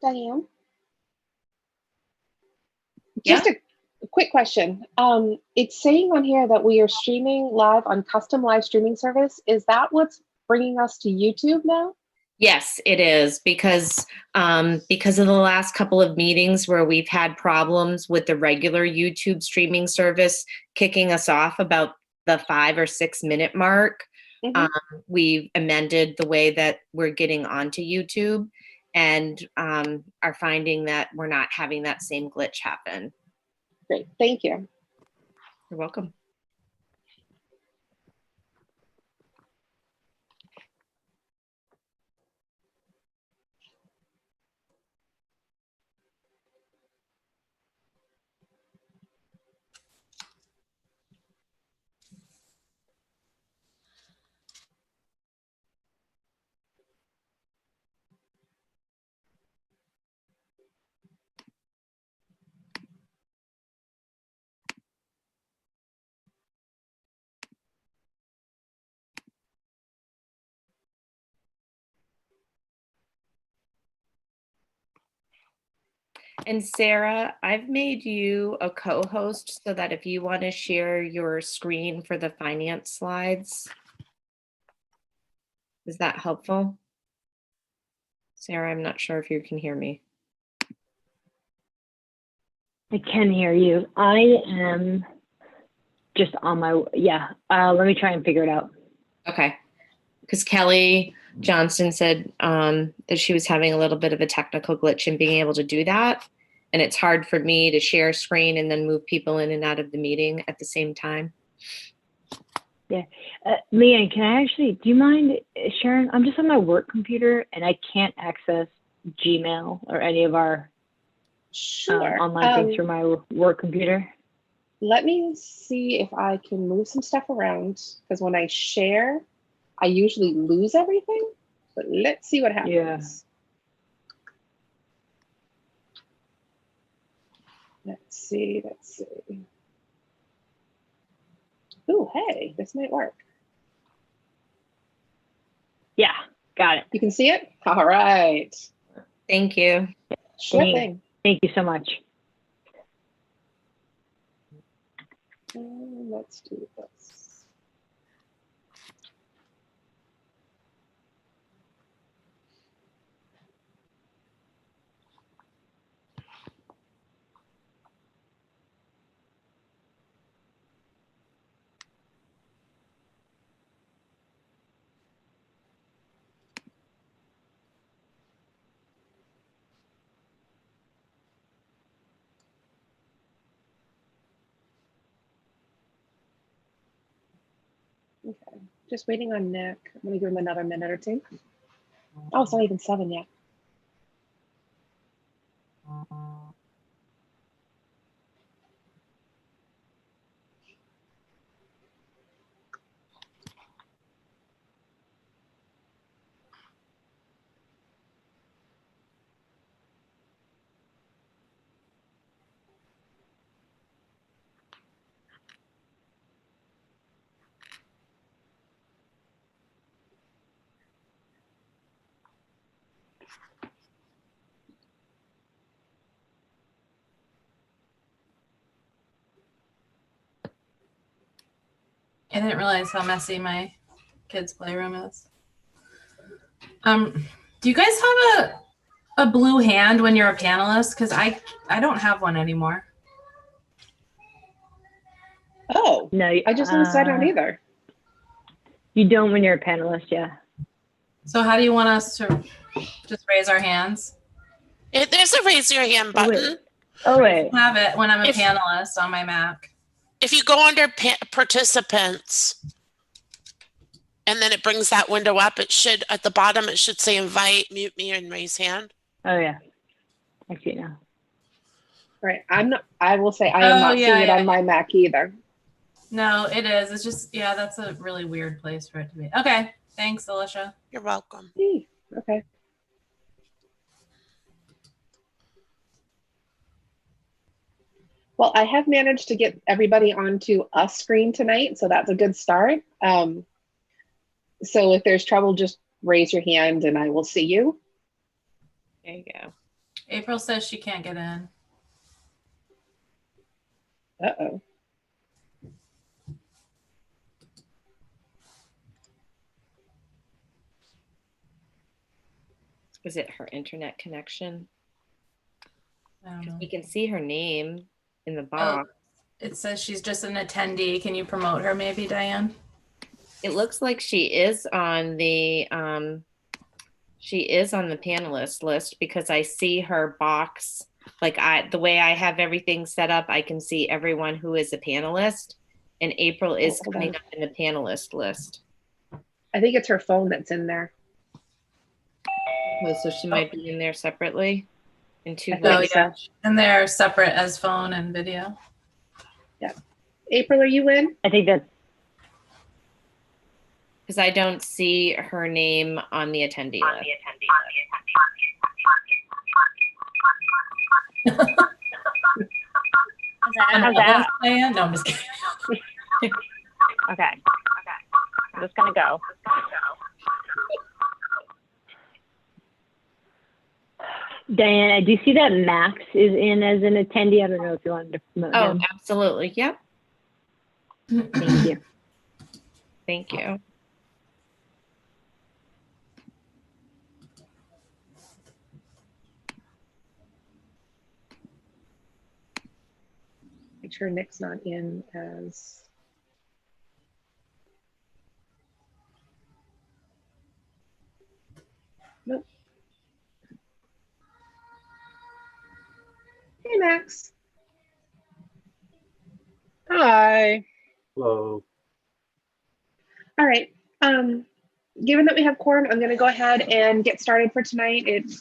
Diane, Yeah. just a quick question. It's saying on here that we are streaming live on custom live streaming service. Is that what's bringing us to YouTube now? Yes, it is because of the last couple of meetings where we've had problems with the regular YouTube streaming service kicking us off about the 5 or 6 minute mark. We've amended the way that we're getting onto YouTube and are finding that we're not having that same glitch happen. Great, thank you. You're welcome. And Sarah, I've made you a co-host so that if you want to share your screen for the finance slides, is that helpful? Sarah, I'm not sure if you can hear me. I can hear you. I am just on my, let me try and figure it out. Okay. Because Kelly Johnston said that she was having a little bit of a technical glitch in being able to do that. And it's hard for me to share screen and then move people in and out of the meeting at the same time. Yeah. Leanne, can I actually, do you mind sharing? I'm just on my work computer and I can't access Gmail or any of our online things through my work computer. Let me see if I can move some stuff around, because when I share, I usually lose everything, but let's see what happens. Yeah. Let's see. Oh, hey, this might work. Yeah, got it. You can see it? All right. Thank you. Sure thing. Thank you so much. Let's do this. Okay, just waiting on Nick. I'm gonna give him another minute or two. Oh, it's not even 7 yet. I didn't realize how messy my kids' playroom is. Do you guys have a blue hand when you're a panelist? Because I don't have one anymore. Oh, no, I just noticed I don't either. You don't when you're a panelist, yeah. So how do you want us to just raise our hands? There's a raise your hand button. Oh, wait. I have it when I'm a panelist on my Mac. If you go under participants, and then it brings that window up, it should, at the bottom, it should say invite, mute me, and raise hand. Oh, yeah. I see it now. Right. I will say I am not seeing it on my Mac either. No, it is. It's just, that's a really weird place for it to be. Okay. Thanks, Alicia. You're welcome. Okay. Well, I have managed to get everybody onto a screen tonight, so that's a good start. So if there's trouble, just raise your hand and I will see you. There you go. April says she can't get in. Uh-oh. Is it her internet connection? I don't know. We can see her name in the Oh, box. it says she's just an attendee. Can you promote her maybe, Diane? It looks like she is on the panelist list because I see her box. Like the way I have everything set up, I can see everyone who is a panelist, and April is hold coming on. up in the panelist list. I think it's her phone that's in there. Oh, so she might be in there separately in two I think Oh, places. yeah. And they're separate as phone and video. April, are you in? I think that's, Because I don't see her name on the attendee list. how's that? Diane? No, I'm just kidding. Okay. I'm just gonna go. Diane, I do see that Max is in as an attendee. I don't know if you wanted to promote Oh, him. absolutely. Yep. Thank you. Thank you. Make sure Nick's not in as. Nope. Hey, Max. Hi. Hello. All right. Given that we have quorum, I'm going to go ahead and get started for tonight. It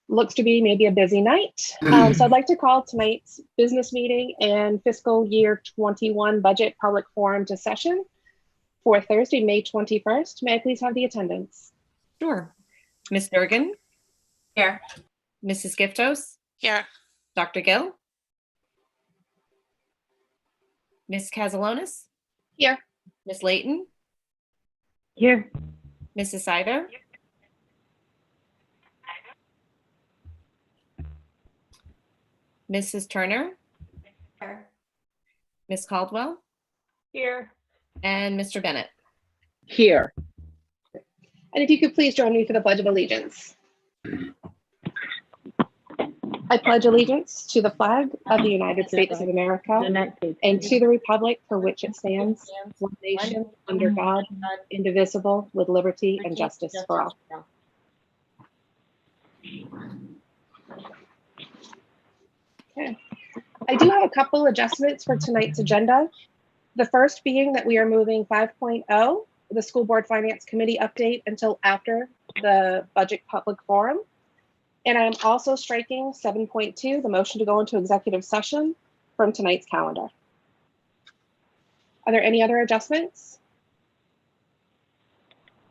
looks to be maybe a busy night. So I'd like to call tonight's business meeting and fiscal year 21 budget public forum to session for Thursday, May 21st. May I please have the attendance? Sure. Ms. Durgan, Here. Mrs. Giftos, Here. Dr. Gill, Ms. Casalonis, Here. Ms. Layton, Here. Mrs. Sider, Mrs. Turner, Here. Ms. Caldwell, Here. and Mr. Bennett. Here. And if you could please join me for the Pledge of Allegiance. I pledge allegiance to the flag of the United States of America and to the republic for which it stands, one nation, under God, indivisible, with liberty and justice for all. Okay. I do have a couple adjustments for tonight's agenda. The first being that we are moving 5.0, the School Board Finance Committee update, until after the budget public forum. And I'm also striking 7.2, the motion to go into executive session, from tonight's calendar. Are there any other adjustments?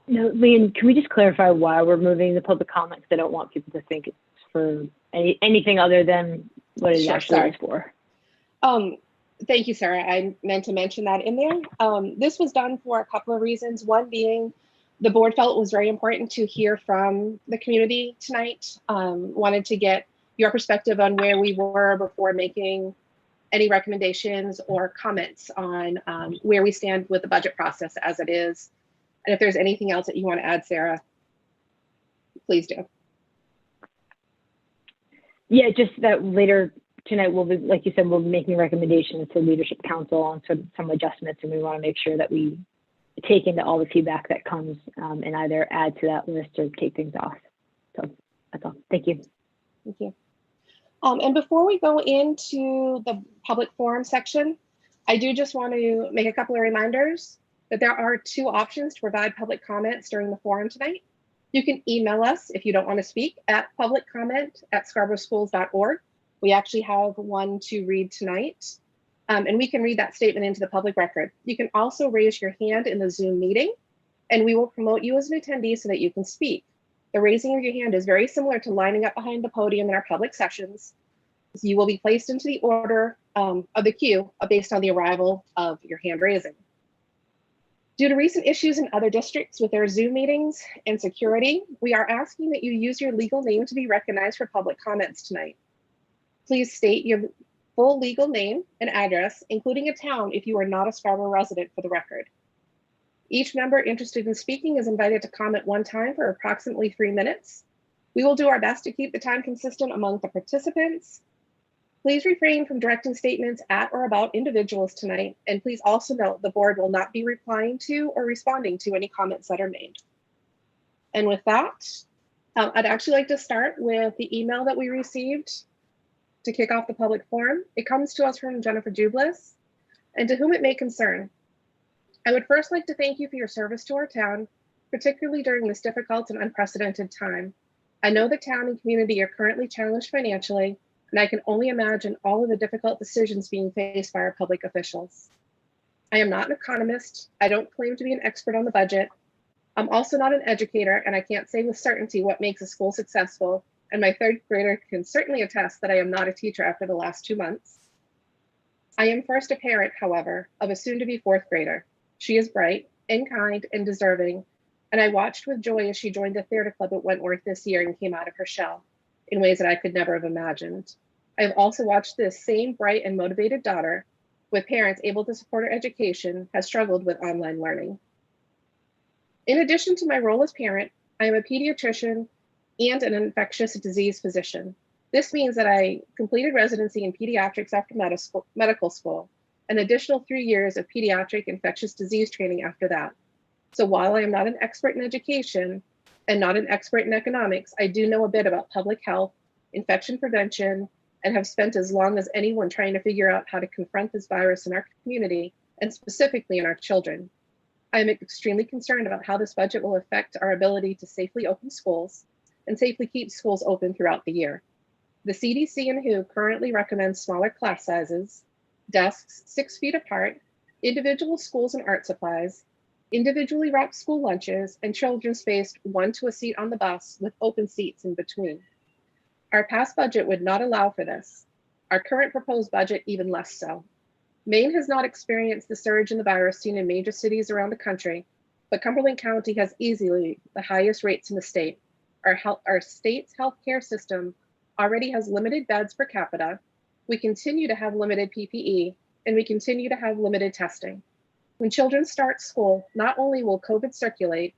No, Leanne, can we just clarify why we're moving the public comments? I don't want people to think it's for anything other than what it Sure, actually sorry. is for. Thank you, Sarah. I meant to mention that in there. This was done for a couple of reasons. One being the board felt it was very important to hear from the community tonight. Wanted to get your perspective on where we were before making any recommendations or comments on where we stand with the budget process as it is. And if there's anything else that you want to add, Sarah, please do. Yeah, just that later tonight we'll be, like you said, we'll be making recommendations to Leadership Council on some adjustments, and we want to make sure that we take into all the feedback that comes and either add to that list or take things off. So that's all. Thank you. Thank you. And before we go into the public forum section, I do just want to make a couple of reminders that there are two options to provide public comments during the forum tonight. You can email us if you don't want to speak at publiccomment@scarboroughschools.org. We actually have one to read tonight, and we can read that statement into the public record. You can also raise your hand in the Zoom meeting, and we will promote you as an attendee so that you can speak. The raising of your hand is very similar to lining up behind the podium in our public sessions. You will be placed into the order of the queue based on the arrival of your hand raising. Due to recent issues in other districts with their Zoom meetings and security, we are asking that you use your legal name to be recognized for public comments tonight. Please state your full legal name and address, including a town if you are not a Scarborough resident, for the record. Each member interested in speaking is invited to comment one time for approximately 3 minutes. We will do our best to keep the time consistent among the participants. Please refrain from directing statements at or about individuals tonight, and please also note the board will not be replying to or responding to any comments that are made. And with that, I'd actually like to start with the email that we received to kick off the public forum. It comes to us from Jennifer Jublis, and to whom it may concern. I would first like to thank you for your service to our town, particularly during this difficult and unprecedented time. I know the town and community are currently challenged financially, and I can only imagine all of the difficult decisions being faced by our public officials. I am not an economist. I don't claim to be an expert on the budget. I'm also not an educator, and I can't say with certainty what makes a school successful, and my third grader can certainly attest that I am not a teacher after the last 2 months. I am first a parent, however, of a soon-to-be fourth grader. She is bright and kind and deserving, and I watched with joy as she joined the theater club at Wentworth this year and came out of her shell in ways that I could never have imagined. I have also watched this same bright and motivated daughter, with parents able to support her education, has struggled with online learning. In addition to my role as parent, I am a pediatrician and an infectious disease physician. This means that I completed residency in pediatrics after medical school, an additional 3 years of pediatric infectious disease training after that. So while I am not an expert in education and not an expert in economics, I do know a bit about public health, infection prevention, and have spent as long as anyone trying to figure out how to confront this virus in our community, and specifically in our children. I am extremely concerned about how this budget will affect our ability to safely open schools and safely keep schools open throughout the year. The CDC and WHO currently recommend smaller class sizes, desks 6 feet apart, individual schools and art supplies, individually wrapped school lunches, and children spaced 1 to a seat on the bus with open seats in between. Our past budget would not allow for this. Our current proposed budget even less so. Maine has not experienced the surge in the virus seen in major cities around the country, but Cumberland County has easily the highest rates in the state. Our state's healthcare system already has limited beds per capita. We continue to have limited PPE, and we continue to have limited testing. When children start school, not only will COVID circulate,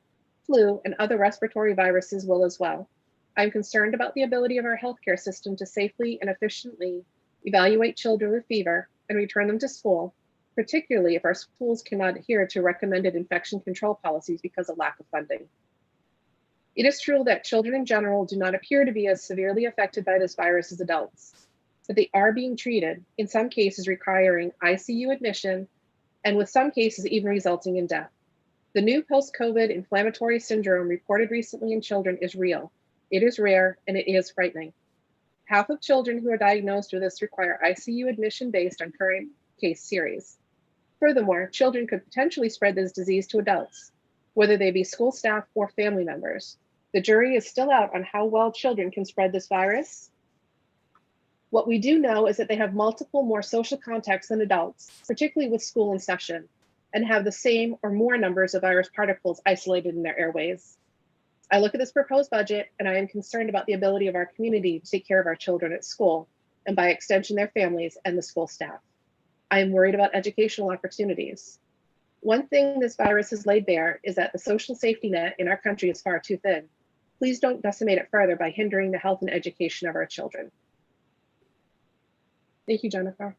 flu and other respiratory viruses will as well. I'm concerned about the ability of our healthcare system to safely and efficiently evaluate children with fever and return them to school, particularly if our schools cannot adhere to recommended infection control policies because of lack of funding. It is true that children in general do not appear to be as severely affected by this virus as adults, but they are being treated, in some cases requiring ICU admission, and with some cases even resulting in death. The new post-COVID inflammatory syndrome reported recently in children is real. It is rare, and it is frightening. Half of children who are diagnosed with this require ICU admission based on current case series. Furthermore, children could potentially spread this disease to adults, whether they be school staff or family members. The jury is still out on how well children can spread this virus. What we do know is that they have multiple more social contacts than adults, particularly with school in session, and have the same or more numbers of virus particles isolated in their airways. I look at this proposed budget and I am concerned about the ability of our community to take care of our children at school, and by extension, their families and the school staff. I am worried about educational opportunities. One thing this virus has laid bare is that the social safety net in our country is far too thin. Please don't decimate it further by hindering the health and education of our children. Thank you, Jennifer.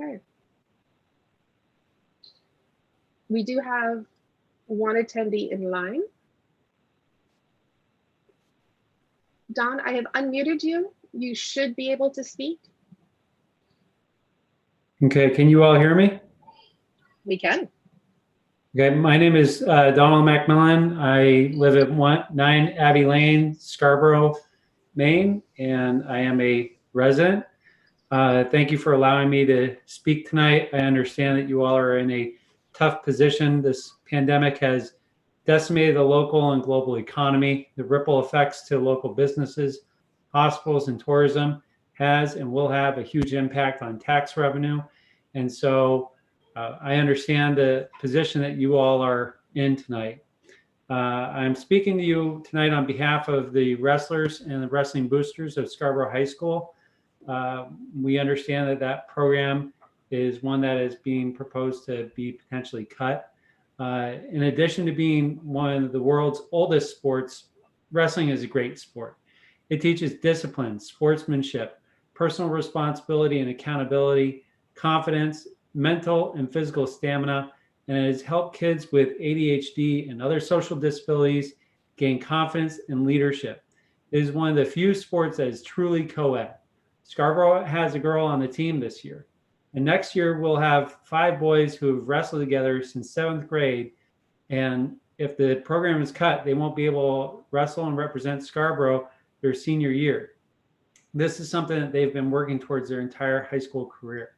Okay. We do have one attendee in line. Don, I have unmuted you. You should be able to speak. Okay, can you all hear me? We can. Okay, my name is Donald McMillan. I live at 9 Abbey Lane, Scarborough, Maine, and I am a resident. Thank you for allowing me to speak tonight. I understand that you all are in a tough position. This pandemic has decimated the local and global economy. The ripple effects to local businesses, hospitals, and tourism has and will have a huge impact on tax revenue. And so I understand the position that you all are in tonight. I'm speaking to you tonight on behalf of the wrestlers and the wrestling boosters of Scarborough High School. We understand that that program is one that is being proposed to be potentially cut. In addition to being one of the world's oldest sports, wrestling is a great sport. It teaches discipline, sportsmanship, personal responsibility and accountability, confidence, mental and physical stamina, and it has helped kids with ADHD and other social disabilities gain confidence and leadership. It is one of the few sports that is truly co-ed. Scarborough has a girl on the team this year. And next year, we'll have 5 boys who have wrestled together since 7th grade. And if the program is cut, they won't be able to wrestle and represent Scarborough their senior year. This is something that they've been working towards their entire high school career.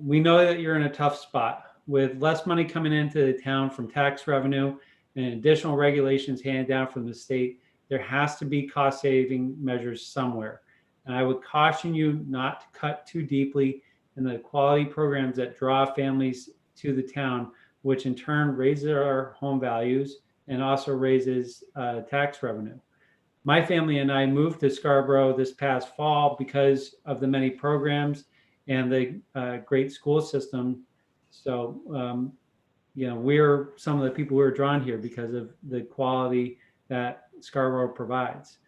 We know that you're in a tough spot. With less money coming into the town from tax revenue and additional regulations handed down from the state, there has to be cost-saving measures somewhere. And I would caution you not to cut too deeply in the quality programs that draw families to the town, which in turn raises our home values and also raises tax revenue. My family and I moved to Scarborough this past fall because of the many programs and the great school system. So, we're some of the people who are drawn here because of the quality that Scarborough provides.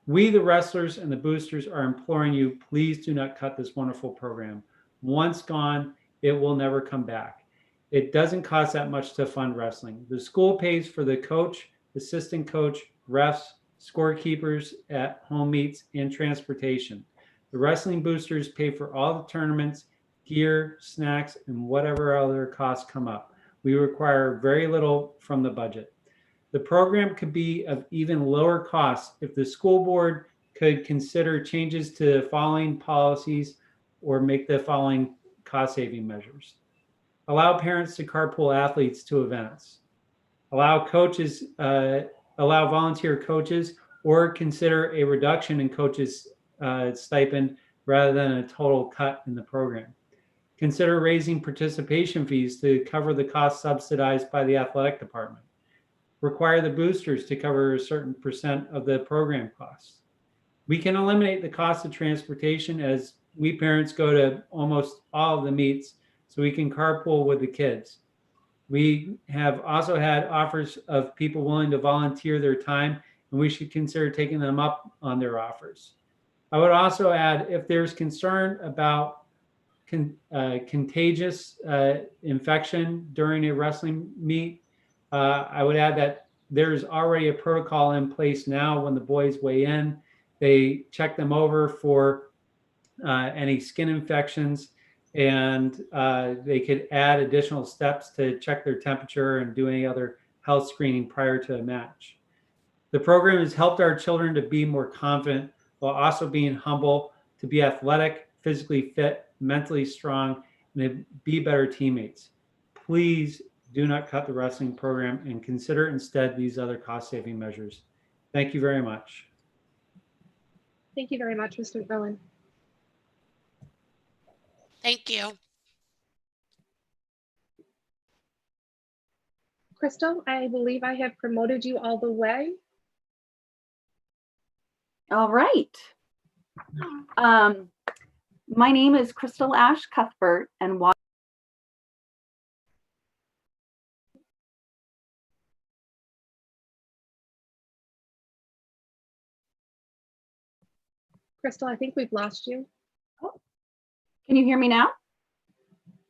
We, the wrestlers and the boosters, are imploring you, please do not cut this wonderful program. Once gone, it will never come back. It doesn't cost that much to fund wrestling. The school pays for the coach, assistant coach, refs, scorekeepers at home meets, and transportation. The wrestling boosters pay for all the tournaments, gear, snacks, and whatever other costs come up. We require very little from the budget. The program could be of even lower cost if the school board could consider changes to the following policies or make the following cost-saving measures. Allow parents to carpool athletes to events. Allow volunteer coaches, or consider a reduction in coaches' stipend rather than a total cut in the program. Consider raising participation fees to cover the cost subsidized by the athletic department. Require the boosters to cover a certain % of the program costs. We can eliminate the cost of transportation as we parents go to almost all of the meets, so we can carpool with the kids. We have also had offers of people willing to volunteer their time, and we should consider taking them up on their offers. I would also add, if there's concern about contagious infection during a wrestling meet, I would add that there's already a protocol in place now. When the boys weigh in, they check them over for any skin infections, and they could add additional steps to check their temperature and do any other health screening prior to a match. The program has helped our children to be more confident while also being humble, to be athletic, physically fit, mentally strong, and to be better teammates. Please do not cut the wrestling program and consider instead these other cost-saving measures. Thank you very much. Thank you very much, Mr. McMillan. Thank you. Crystal, I believe I have promoted you all the way. All right. My name is Crystal Ash Cuthbert, and Crystal, I think we've lost you. can you hear me now?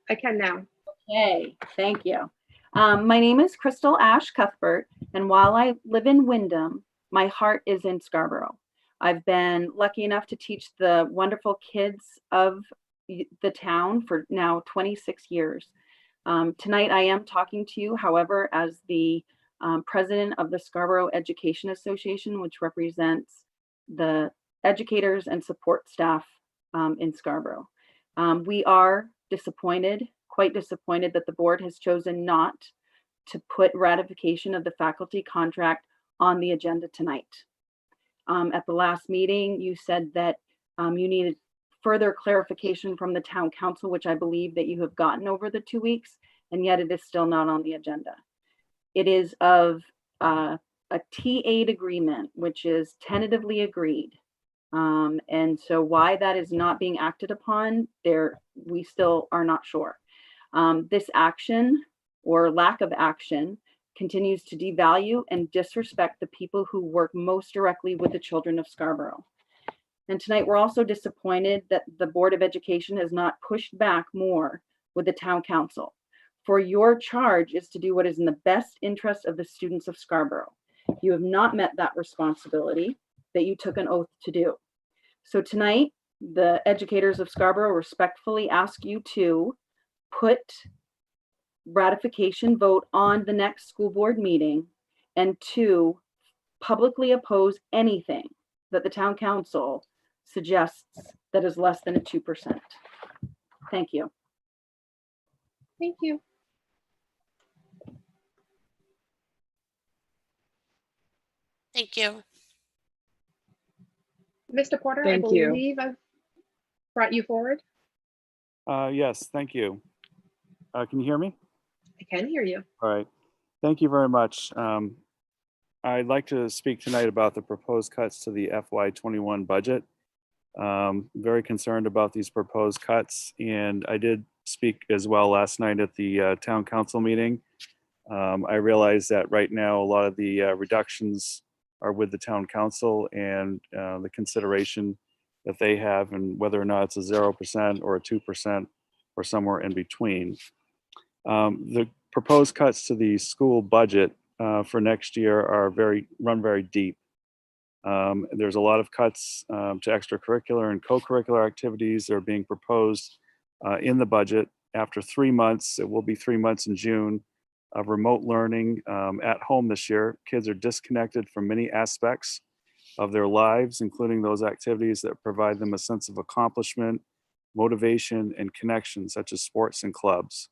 I can now. Okay, thank you. My name is Crystal Ash Cuthbert, and while I live in Wyndham, my heart is in Scarborough. I've been lucky enough to teach the wonderful kids of the town for now 26 years. Tonight I am talking to you, however, as the president of the Scarborough Education Association, which represents the educators and support staff in Scarborough. We are disappointed, quite disappointed, that the board has chosen not to put ratification of the faculty contract on the agenda tonight. At the last meeting, you said that you needed further clarification from the town council, which I believe that you have gotten over the 2 weeks, and yet it is still not on the agenda. It is of a T8 agreement, which is tentatively agreed. And so why that is not being acted upon, we still are not sure. This action or lack of action continues to devalue and disrespect the people who work most directly with the children of Scarborough. And tonight we're also disappointed that the Board of Education has not pushed back more with the town council. For your charge is to do what is in the best interest of the students of Scarborough. You have not met that responsibility that you took an oath to do. So tonight, the educators of Scarborough respectfully ask you to put ratification vote on the next school board meeting, and to publicly oppose anything that the town council suggests that is less than a 2%. Thank you. Thank you. Thank you. Mr. Porter, I Thank you. believe I've brought you forward. Yes, thank you. Can you hear me? I can hear you. All right. Thank you very much. I'd like to speak tonight about the proposed cuts to the FY21 budget. Very concerned about these proposed cuts, and I did speak as well last night at the town council meeting. I realize that right now a lot of the reductions are with the town council and the consideration that they have, and whether or not it's a 0% or a 2% or somewhere in between. The proposed cuts to the school budget for next year are run very deep. There's a lot of cuts to extracurricular and co-curricular activities that are being proposed in the budget. After 3 months, it will be 3 months in June, of remote learning at home this year. Kids are disconnected from many aspects of their lives, including those activities that provide them a sense of accomplishment, motivation, and connection, such as sports and clubs.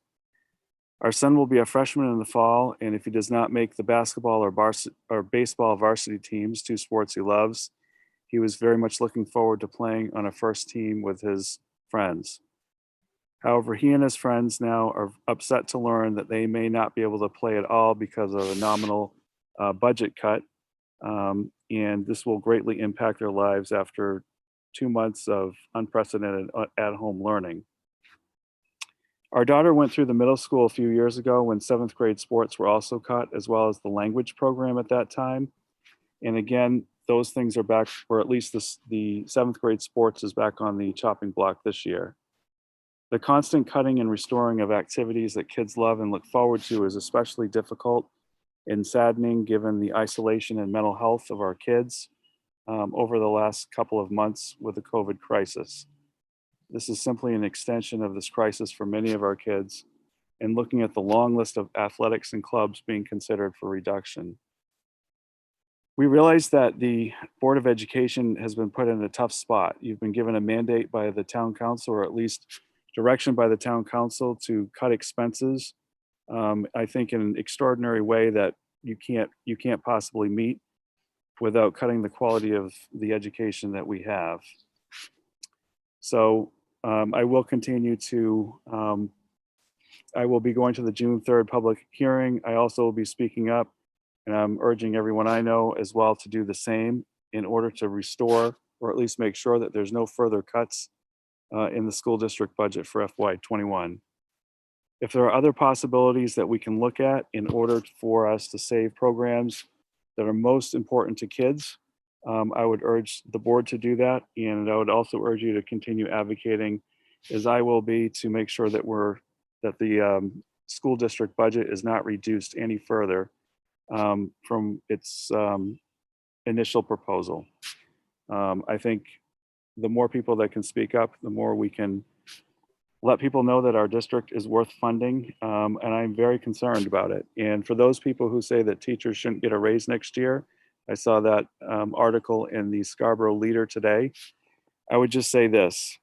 Our son will be a freshman in the fall, and if he does not make the basketball or baseball varsity teams, 2 sports he loves, he was very much looking forward to playing on a first team with his friends. However, he and his friends now are upset to learn that they may not be able to play at all because of a nominal budget cut, and this will greatly impact their lives after 2 months of unprecedented at-home learning. Our daughter went through the middle school a few years ago when 7th grade sports were also cut, as well as the language program at that time. And again, those things are back, or at least the 7th grade sports is back on the chopping block this year. The constant cutting and restoring of activities that kids love and look forward to is especially difficult and saddening given the isolation and mental health of our kids over the last couple of months with the COVID crisis. This is simply an extension of this crisis for many of our kids, and looking at the long list of athletics and clubs being considered for reduction. We realize that the Board of Education has been put in a tough spot. You've been given a mandate by the town council, or at least direction by the town council, to cut expenses, I think in an extraordinary way that you can't possibly meet without cutting the quality of the education that we have. So I will continue to, I will be going to the June 3rd public hearing. I also will be speaking up, and I'm urging everyone I know as well to do the same in order to restore, or at least make sure that there's no further cuts in the school district budget for FY21. If there are other possibilities that we can look at in order for us to save programs that are most important to kids, I would urge the board to do that. And I would also urge you to continue advocating, as I will be, to make sure that the school district budget is not reduced any further from its initial proposal. I think the more people that can speak up, the more we can let people know that our district is worth funding, and I'm very concerned about it. And for those people who say that teachers shouldn't get a raise next year, I saw that article in the Scarborough Leader today. I would just say this,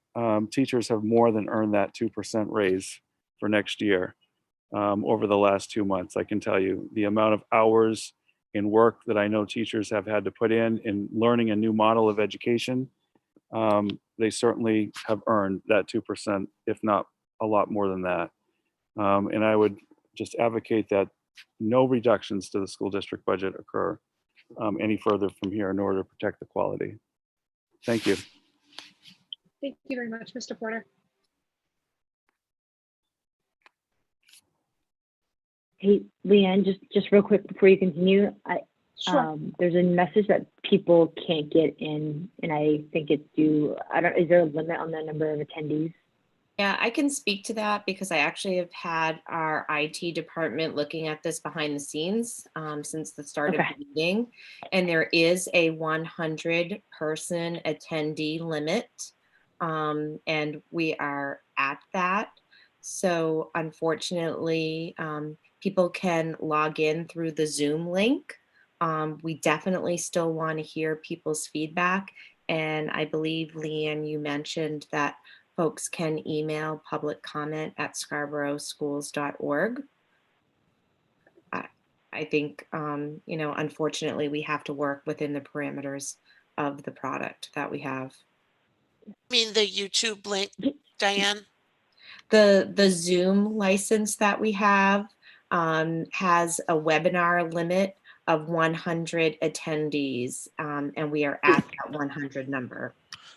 teachers have more than earned that 2% raise for next year over the last 2 months. I can tell you the amount of hours in work that I know teachers have had to put in learning a new model of education they certainly have earned that 2%, if not a lot more than that. And I would just advocate that no reductions to the school district budget occur any further from here in order to protect the quality. Thank you. Thank you very much, Mr. Porter. Hey, Leanne, just real quick before you continue, Sure. there's a message that people can't get in, and I think it's due. Is there a limit on the number of attendees? Yeah, I can speak to that because I actually have had our IT department looking at this behind the scenes since the start Okay. of the meeting. And there is a 100-person attendee limit. And we are at that. So unfortunately, people can log in through the Zoom link. We definitely still want to hear people's feedback. And I believe, Leanne, you mentioned that folks can email public comment at scarboroughschools.org. I think, unfortunately, we have to work within the parameters of the product that we have. I mean, the YouTube link, Diane? The Zoom license that we have has a webinar limit of 100 attendees, and we are at that 100 number.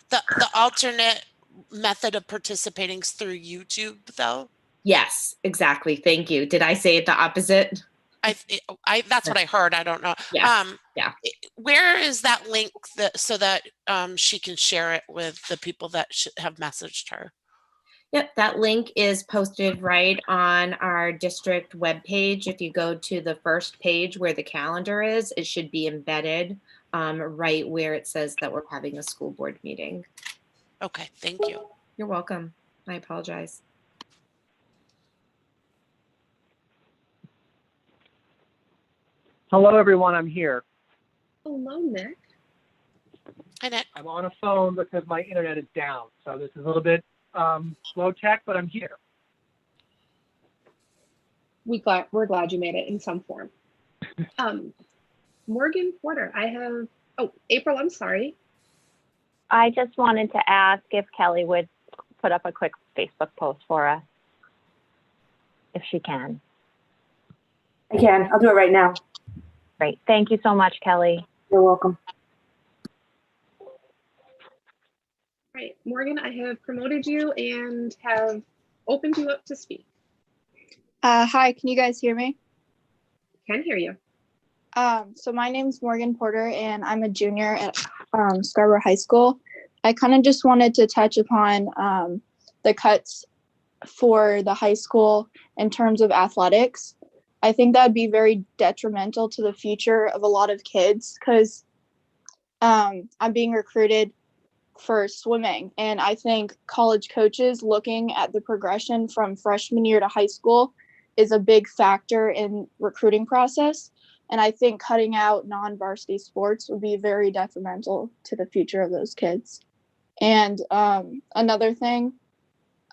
The alternate method of participating is through YouTube, though? Yes, exactly. Thank you. Did I say it the opposite? That's what I heard. I don't know. Yeah. Yeah. Where is that link so that she can share it with the people that have messaged her? Yep, that link is posted right on our district webpage. If you go to the first page where the calendar is, it should be embedded right where it says that we're having a school board meeting. Okay, thank you. You're welcome. I apologize. Hello, everyone. I'm here. Hello, Nick. Hi, Nick. I'm on a phone because my internet is down. So this is a little bit low tech, but I'm here. We're glad you made it in some form. Morgan Porter, April, I'm sorry. I just wanted to ask if Kelly would put up a quick Facebook post for us, if she can. I can. I'll do it right now. Great. Thank you so much, Kelly. You're welcome. All right, Morgan, I have promoted you and have opened you up to speak. Hi, can you guys hear me? Can hear you. So my name's Morgan Porter and I'm a junior at Scarborough High School. I kind of just wanted to touch upon the cuts for the high school in terms of athletics. I think that'd be very detrimental to the future of a lot of kids because I'm being recruited for swimming, and I think college coaches looking at the progression from freshman year to high school is a big factor in recruiting process. And I think cutting out non-varsity sports would be very detrimental to the future of those kids. And another thing,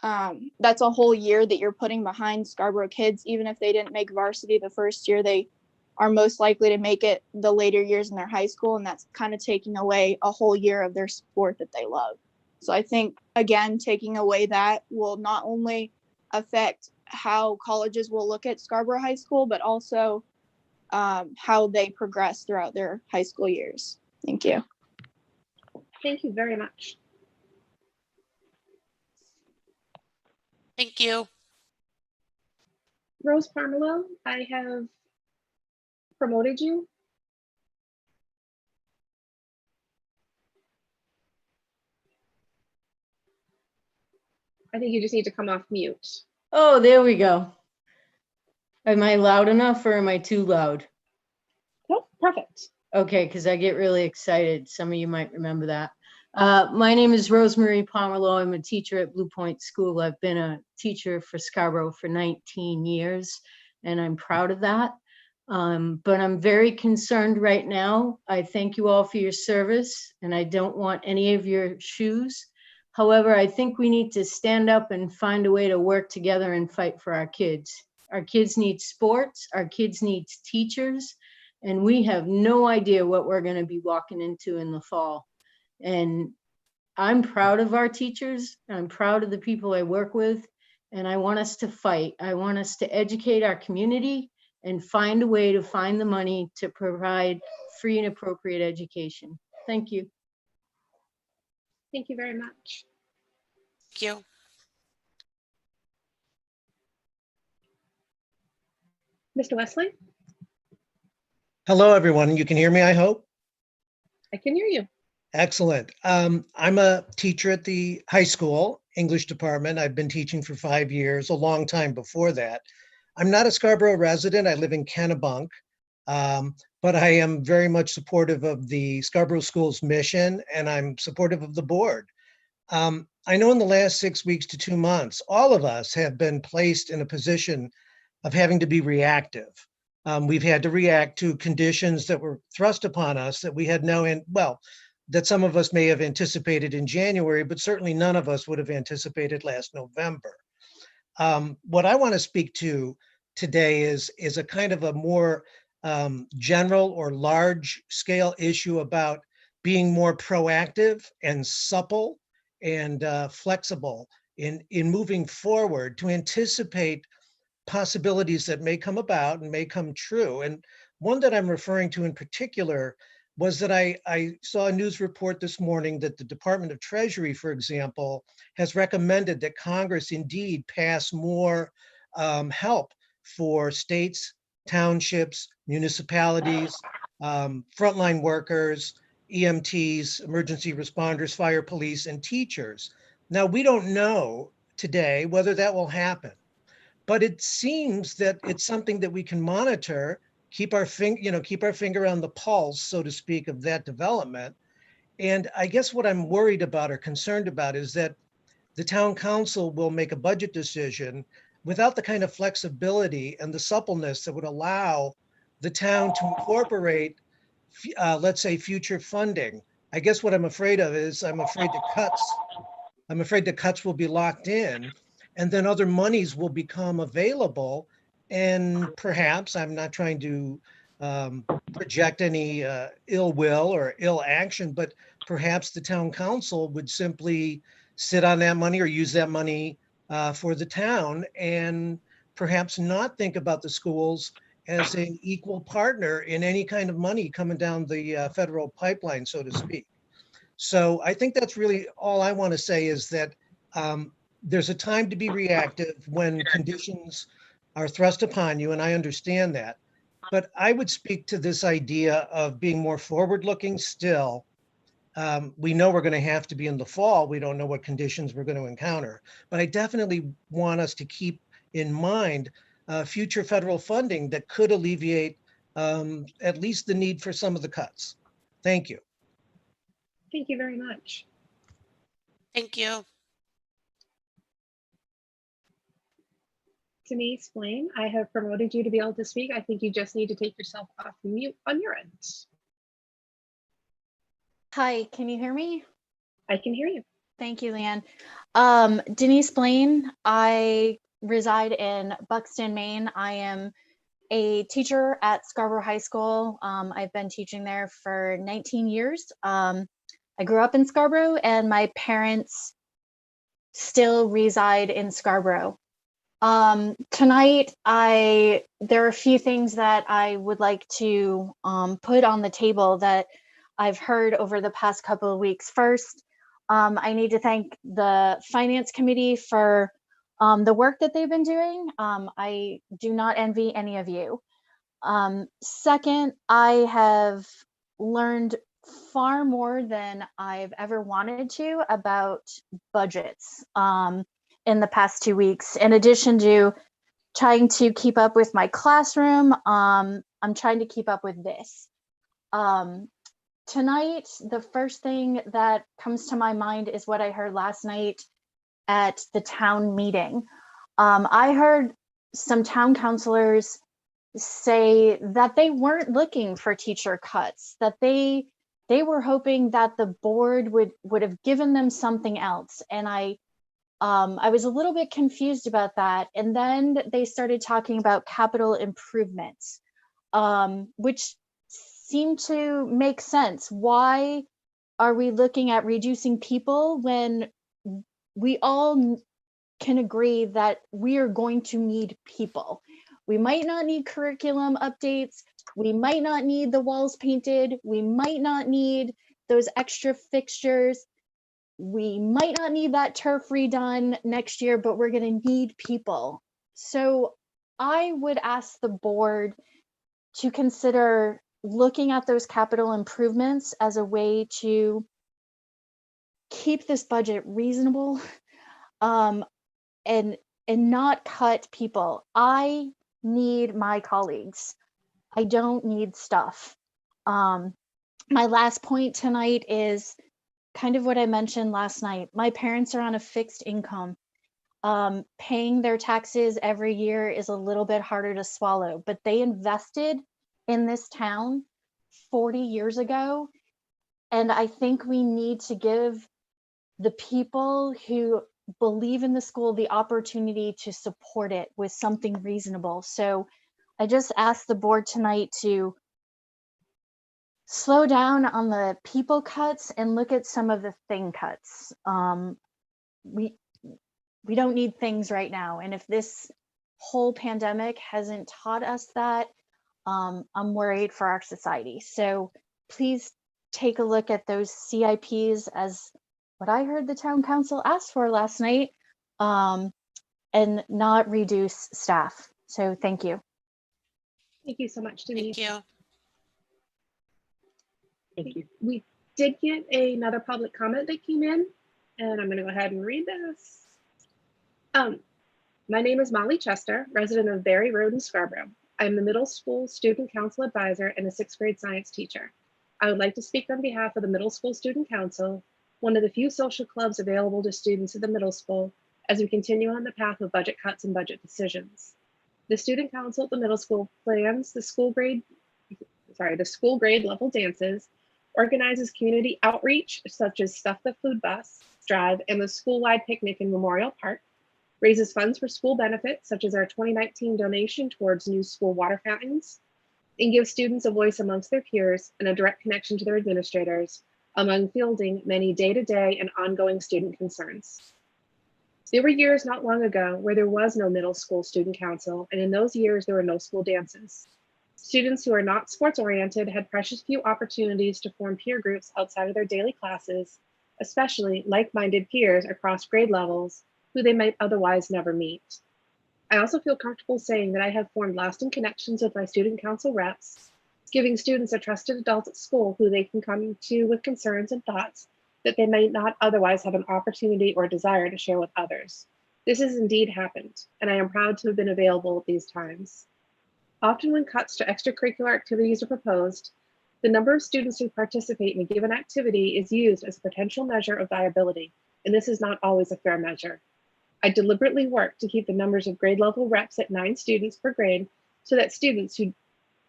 that's a whole year that you're putting behind Scarborough kids. Even if they didn't make varsity the first year, they are most likely to make it the later years in their high school. And that's kind of taking away a whole year of their sport that they love. So I think, again, taking away that will not only affect how colleges will look at Scarborough High School, but also how they progress throughout their high school years. Thank you. Thank you very much. Thank you. Rose Parmelo, I have promoted you. I think you just need to come off mute. Oh, there we go. Am I loud enough or am I too loud? Nope, perfect. Okay, because I get really excited. Some of you might remember that. My name is Rosemarie Pomerleau. I'm a teacher at Blue Point School. I've been a teacher for Scarborough for 19 years, and I'm proud of that. But I'm very concerned right now. I thank you all for your service, and I don't want any of your shoes. However, I think we need to stand up and find a way to work together and fight for our kids. Our kids need sports, our kids need teachers, and we have no idea what we're going to be walking into in the fall. And I'm proud of our teachers. I'm proud of the people I work with, and I want us to fight. I want us to educate our community and find a way to find the money to provide free and appropriate education. Thank you. Thank you very much. Thank you. Mr. Wesley, Hello, everyone. You can hear me, I hope? I can hear you. Excellent. I'm a teacher at the high school English department. I've been teaching for 5 years, a long time before that. I'm not a Scarborough resident. I live in Kennebunk, but I am very much supportive of the Scarborough Schools mission, and I'm supportive of the board. I know in the last 6 weeks to 2 months, all of us have been placed in a position of having to be reactive. We've had to react to conditions that were thrust upon us that we had that some of us may have anticipated in January, but certainly none of us would have anticipated last November. What I want to speak to today is a kind of a more general or large scale issue about being more proactive and supple and flexible in moving forward to anticipate possibilities that may come about and may come true. And one that I'm referring to in particular was that I saw a news report this morning that the Department of Treasury, for example, has recommended that Congress indeed pass more help for states, townships, municipalities, frontline workers, EMTs, emergency responders, fire, police, and teachers. Now, we don't know today whether that will happen, but it seems that it's something that we can monitor, keep our finger on the pulse, so to speak, of that development. And I guess what I'm worried about or concerned about is that the town council will make a budget decision without the kind of flexibility and the suppleness that would allow the town to incorporate, let's say, future funding. I guess what I'm afraid of is I'm afraid the cuts will be locked in, and then other monies will become available. And perhaps, I'm not trying to project any ill will or ill action, but perhaps the town council would simply sit on that money or use that money for the town, and perhaps not think about the schools as an equal partner in any kind of money coming down the federal pipeline, so to speak. So I think that's really all I want to say, is that there's a time to be reactive when conditions are thrust upon you, and I understand that. But I would speak to this idea of being more forward-looking still. We know we're going to have to be in the fall. We don't know what conditions we're going to encounter. But I definitely want us to keep in mind future federal funding that could alleviate at least the need for some of the cuts. Thank you. Thank you very much. Thank you. Denise Blaine, I have promoted you to be able to speak. I think you just need to take yourself off mute on your end. Hi, can you hear me? I can hear you. Thank you, Leanne. Denise Blaine, I reside in Buxton, Maine. I am a teacher at Scarborough High School. I've been teaching there for 19 years. I grew up in Scarborough, and my parents still reside in Scarborough. Tonight, there are a few things that I would like to put on the table that I've heard over the past couple of weeks. First, I need to thank the Finance Committee for the work that they've been doing. I do not envy any of you. Second, I have learned far more than I've ever wanted to about budgets in the past 2 weeks. In addition to trying to keep up with my classroom, I'm trying to keep up with this. Tonight, the first thing that comes to my mind is what I heard last night at the town meeting. I heard some town councilors say that they weren't looking for teacher cuts, that they were hoping that the board would have given them something else. And I was a little bit confused about that. And then they started talking about capital improvements, which seemed to make sense. Why are we looking at reducing people when we all can agree that we are going to need people? We might not need curriculum updates. We might not need the walls painted. We might not need those extra fixtures. We might not need that turf redone next year, but we're going to need people. So I would ask the board to consider looking at those capital improvements as a way to keep this budget reasonable, and not cut people. I need my colleagues. I don't need stuff. My last point tonight is kind of what I mentioned last night. My parents are on a fixed income. Paying their taxes every year is a little bit harder to swallow, but they invested in this town 40 years ago. And I think we need to give the people who believe in the school the opportunity to support it with something reasonable. So I just asked the board tonight to slow down on the people cuts and look at some of the thing cuts. We don't need things right now. And if this whole pandemic hasn't taught us that, I'm worried for our society. So please take a look at those CIPs as what I heard the town council asked for last night, and not reduce staff. So thank you. Thank you so much, Denise. Thank you. Thank you. We did get another public comment that came in, and I'm going to go ahead and read this. My name is Molly Chester, resident of Berry Road in Scarborough. I'm the middle school student council advisor and a 6th grade science teacher. I would like to speak on behalf of the Middle School Student Council, one of the few social clubs available to students at the middle school, as we continue on the path of budget cuts and budget decisions. The Student Council at the middle school plans the school grade level dances, organizes community outreach such as Stuff the Food Bus Drive and the school-wide picnic in Memorial Park, raises funds for school benefits such as our 2019 donation towards new school water fountains, and gives students a voice amongst their peers and a direct connection to their administrators among fielding many day-to-day and ongoing student concerns. There were years not long ago where there was no middle school student council, and in those years there were no school dances. Students who are not sports oriented had precious few opportunities to form peer groups outside of their daily classes, especially like-minded peers across grade levels who they might otherwise never meet. I also feel comfortable saying that I have formed lasting connections with my student council reps, giving students a trusted adult at school who they can come to with concerns and thoughts that they might not otherwise have an opportunity or desire to share with others. This has indeed happened, and I am proud to have been available at these times. Often when cuts to extracurricular activities are proposed, the number of students who participate in a given activity is used as a potential measure of viability, and this is not always a fair measure. I deliberately work to keep the numbers of grade level reps at 9 students per grade so that students who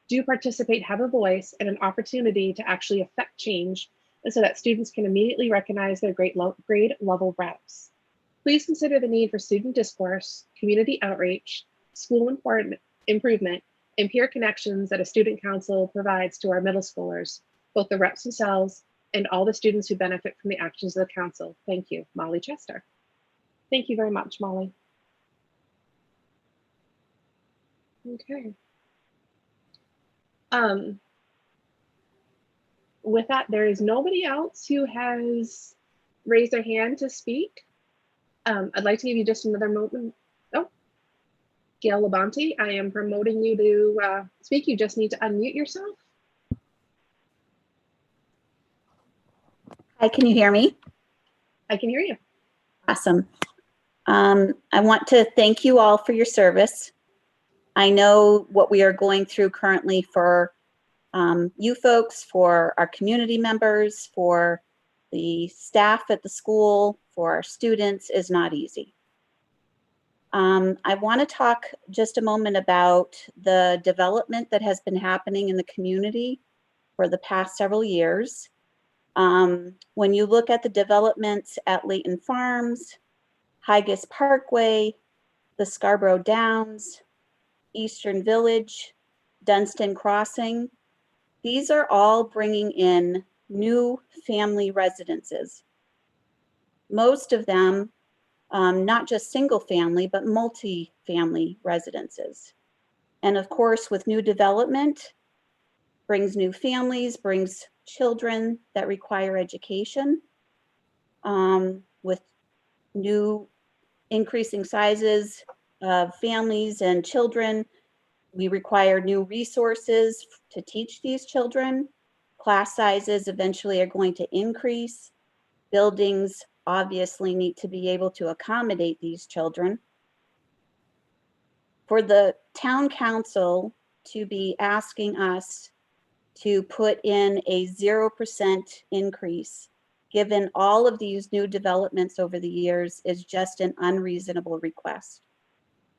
do participate have a voice and an opportunity to actually affect change, and so that students can immediately recognize their grade level reps. Please consider the need for student discourse, community outreach, school improvement, and peer connections that a student council provides to our middle schoolers, both the reps themselves and all the students who benefit from the actions of the council. Thank you, Molly Chester. Thank you very much, Molly. Okay. With that, there is nobody else who has raised their hand to speak. I'd like to give you just another moment. Oh, Gail Labonte, I am promoting you to speak. You just need to unmute yourself. Hi, can you hear me? I can hear you. Awesome. I want to thank you all for your service. I know what we are going through currently for you folks, for our community members, for the staff at the school, for our students is not easy. I want to talk just a moment about the development that has been happening in the community for the past several years. When you look at the developments at Layton Farms, Higas Parkway, the Scarborough Downs, Eastern Village, Dunstan Crossing, these are all bringing in new family residences. Most of them, not just single family, but multi-family residences. And of course, with new development, brings new families, brings children that require education. With new increasing sizes of families and children, we require new resources to teach these children. Class sizes eventually are going to increase. Buildings obviously need to be able to accommodate these children. For the town council to be asking us to put in a 0% increase, given all of these new developments over the years, is just an unreasonable request.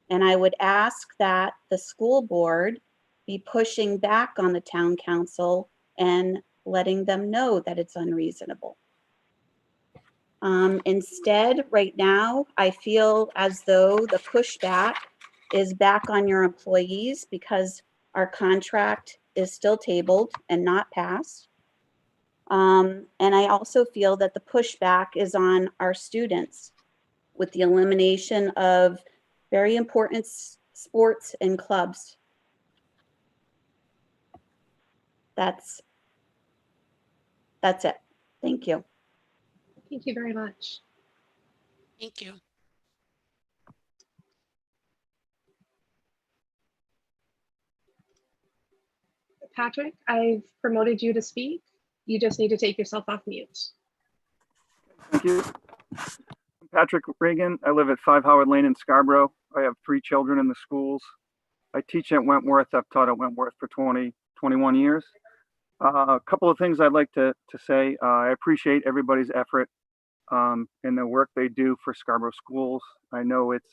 And I would ask that the school board be pushing back on the town council and letting them know that it's unreasonable. Instead, right now, I feel as though the pushback is back on your employees because our contract is still tabled and not passed. And I also feel that the pushback is on our students with the elimination of very important sports and clubs. That's it. Thank you. Thank you very much. Thank you. Patrick, I've promoted you to speak. You just need to take yourself off mute. Thank you. I'm Patrick Reagan. I live at 5 Howard Lane in Scarborough. I have 3 children in the schools. I teach at Wentworth. I've taught at Wentworth for 21 years. A couple of things I'd like to say. I appreciate everybody's effort and the work they do for Scarborough schools. I know it's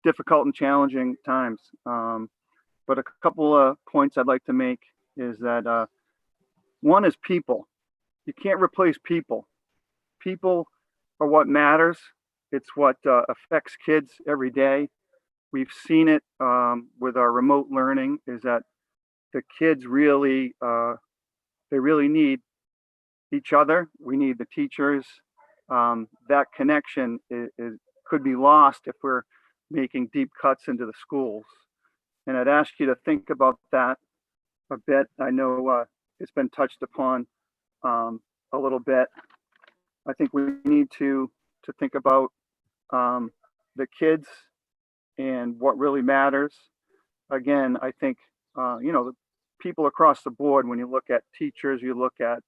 difficult and challenging times, but a couple of points I'd like to make is that one is people. You can't replace people. People are what matters. It's what affects kids every day. We've seen it with our remote learning, is that the kids really, they really need each other. We need the teachers. That connection could be lost if we're making deep cuts into the schools. And I'd ask you to think about that a bit. I know it's been touched upon a little bit. I think we need to think about the kids and what really matters. Again, I think, the people across the board, when you look at teachers, you look at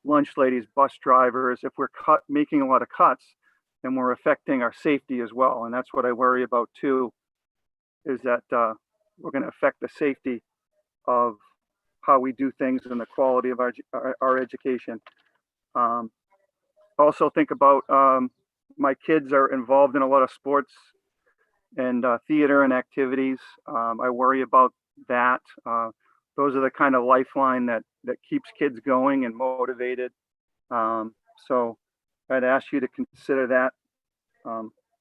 lunch ladies, bus drivers, if we're making a lot of cuts, then we're affecting our safety as well. And that's what I worry about too, is that we're going to affect the safety of how we do things and the quality of our education. Also think about my kids are involved in a lot of sports and theater and activities. I worry about that. Those are the kind of lifeline that keeps kids going and motivated. So I'd ask you to consider that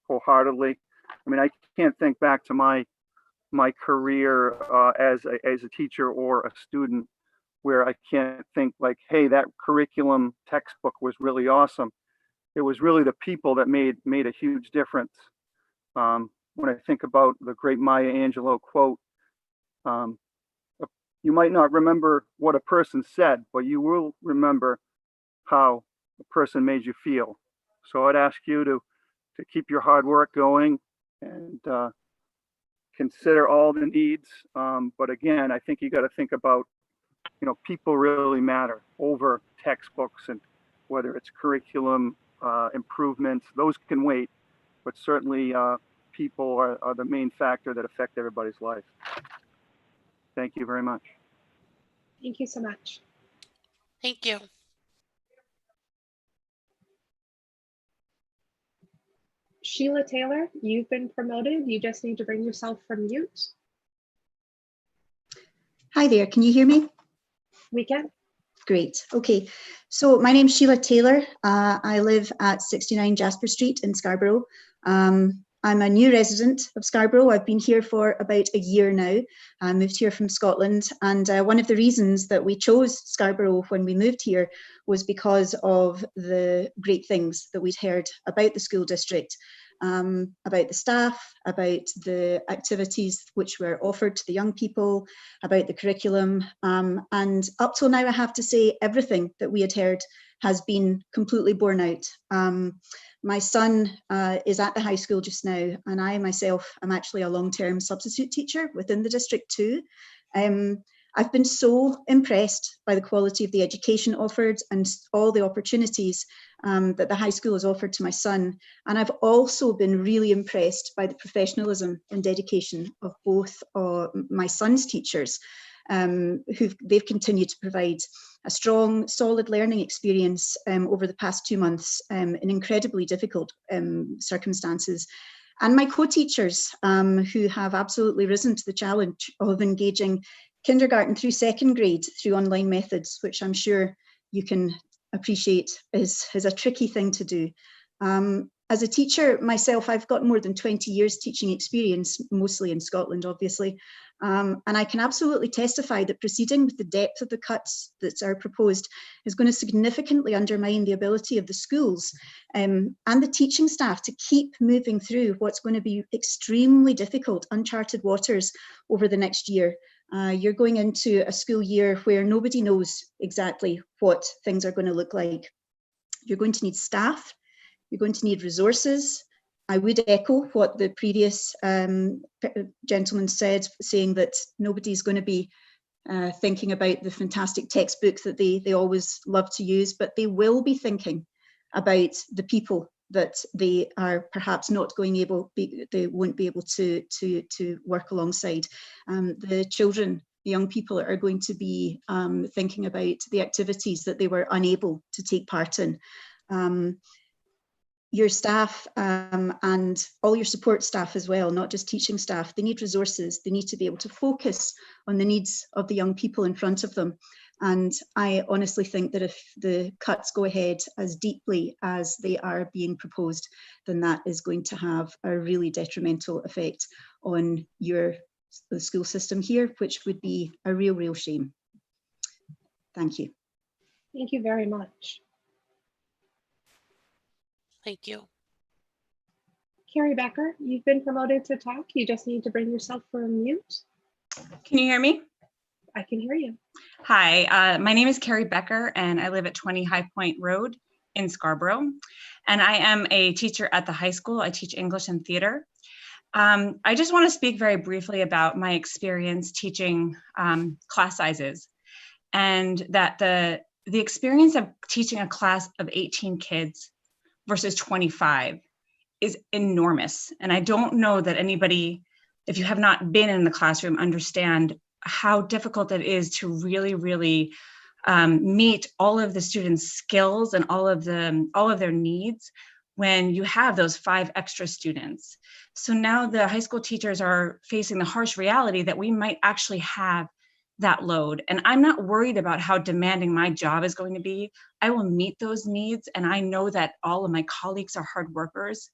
wholeheartedly. I mean, I can't think back to my career as a teacher or a student where I can't think like, hey, that curriculum textbook was really awesome. It was really the people that made a huge difference. When I think about the great Maya Angelou quote, you might not remember what a person said, but you will remember how a person made you feel. So I'd ask you to keep your hard work going and consider all the needs. But again, I think you got to think about, people really matter over textbooks, and whether it's curriculum improvements, those can wait, but certainly people are the main factor that affect everybody's life. Thank you very much. Thank you so much. Thank you. Sheila Taylor, you've been promoted. You just need to bring yourself from mute. Hi there, can you hear me? We can. Great, okay. So my name's Sheila Taylor. I live at 69 Jasper Street in Scarborough. I'm a new resident of Scarborough. I've been here for about a year now. I moved here from Scotland, and one of the reasons that we chose Scarborough when we moved here was because of the great things that we'd heard about the school district, about the staff, about the activities which were offered to the young people, about the curriculum. And up till now, I have to say, everything that we had heard has been completely borne out. My son is at the high school just now, and I myself am actually a long-term substitute teacher within the district too. I've been so impressed by the quality of the education offered and all the opportunities that the high school has offered to my son. And I've also been really impressed by the professionalism and dedication of both my son's teachers, they've continued to provide a strong, solid learning experience over the past 2 months in incredibly difficult circumstances. And my co-teachers who have absolutely risen to the challenge of engaging kindergarten through second grade through online methods, which I'm sure you can appreciate is a tricky thing to do. As a teacher myself, I've got more than 20 years teaching experience, mostly in Scotland, obviously. And I can absolutely testify that proceeding with the depth of the cuts that are proposed is going to significantly undermine the ability of the schools and the teaching staff to keep moving through what's going to be extremely difficult, uncharted waters over the next year. You're going into a school year where nobody knows exactly what things are going to look like. You're going to need staff. You're going to need resources. I would echo what the previous gentleman said, saying that nobody's going to be thinking about the fantastic textbooks that they always love to use, but they will be thinking about the people that they are perhaps not they won't be able to work alongside. The children, the young people are going to be thinking about the activities that they were unable to take part in. Your staff and all your support staff as well, not just teaching staff, they need resources. They need to be able to focus on the needs of the young people in front of them. And I honestly think that if the cuts go ahead as deeply as they are being proposed, then that is going to have a really detrimental effect on the school system here, which would be a real shame. Thank you. Thank you very much. Thank you. Carrie Becker, you've been promoted to talk. You just need to bring yourself from mute. Can you hear me? I can hear you. Hi, my name is Carrie Becker and I live at 20 High Point Road in Scarborough. And I am a teacher at the high school. I teach English and theater. I just want to speak very briefly about my experience teaching class sizes, and that the experience of teaching a class of 18 kids versus 25 is enormous. And I don't know that anybody, if you have not been in the classroom, understand how difficult it is to really meet all of the students' skills and all of their needs when you have those 5 extra students. So now the high school teachers are facing the harsh reality that we might actually have that load. And I'm not worried about how demanding my job is going to be. I will meet those needs. And I know that all of my colleagues are hard workers,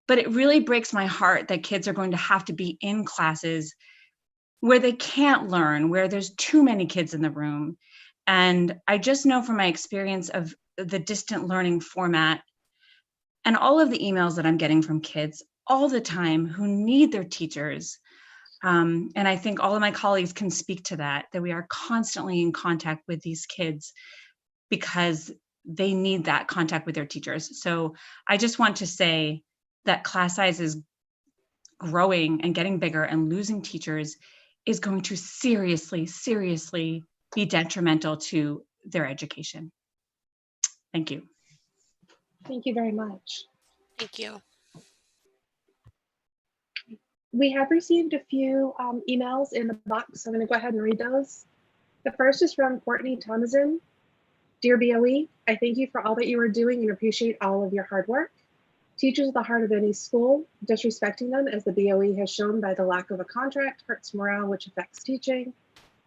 but it really breaks my heart that kids are going to have to be in classes where they can't learn, where there's too many kids in the room. And I just know from my experience of the distant learning format and all of the emails that I'm getting from kids all the time who need their teachers. And I think all of my colleagues can speak to that we are constantly in contact with these kids because they need that contact with their teachers. So I just want to say that class sizes growing and getting bigger and losing teachers is going to seriously be detrimental to their education. Thank you. Thank you very much. Thank you. We have received a few emails in the box. I'm going to go ahead and read those. The first is from Courtney Thomason. Dear BOE, I thank you for all that you are doing and appreciate all of your hard work. Teachers are the heart of any school. Disrespecting them, as the BOE has shown by the lack of a contract, hurts morale, which affects teaching.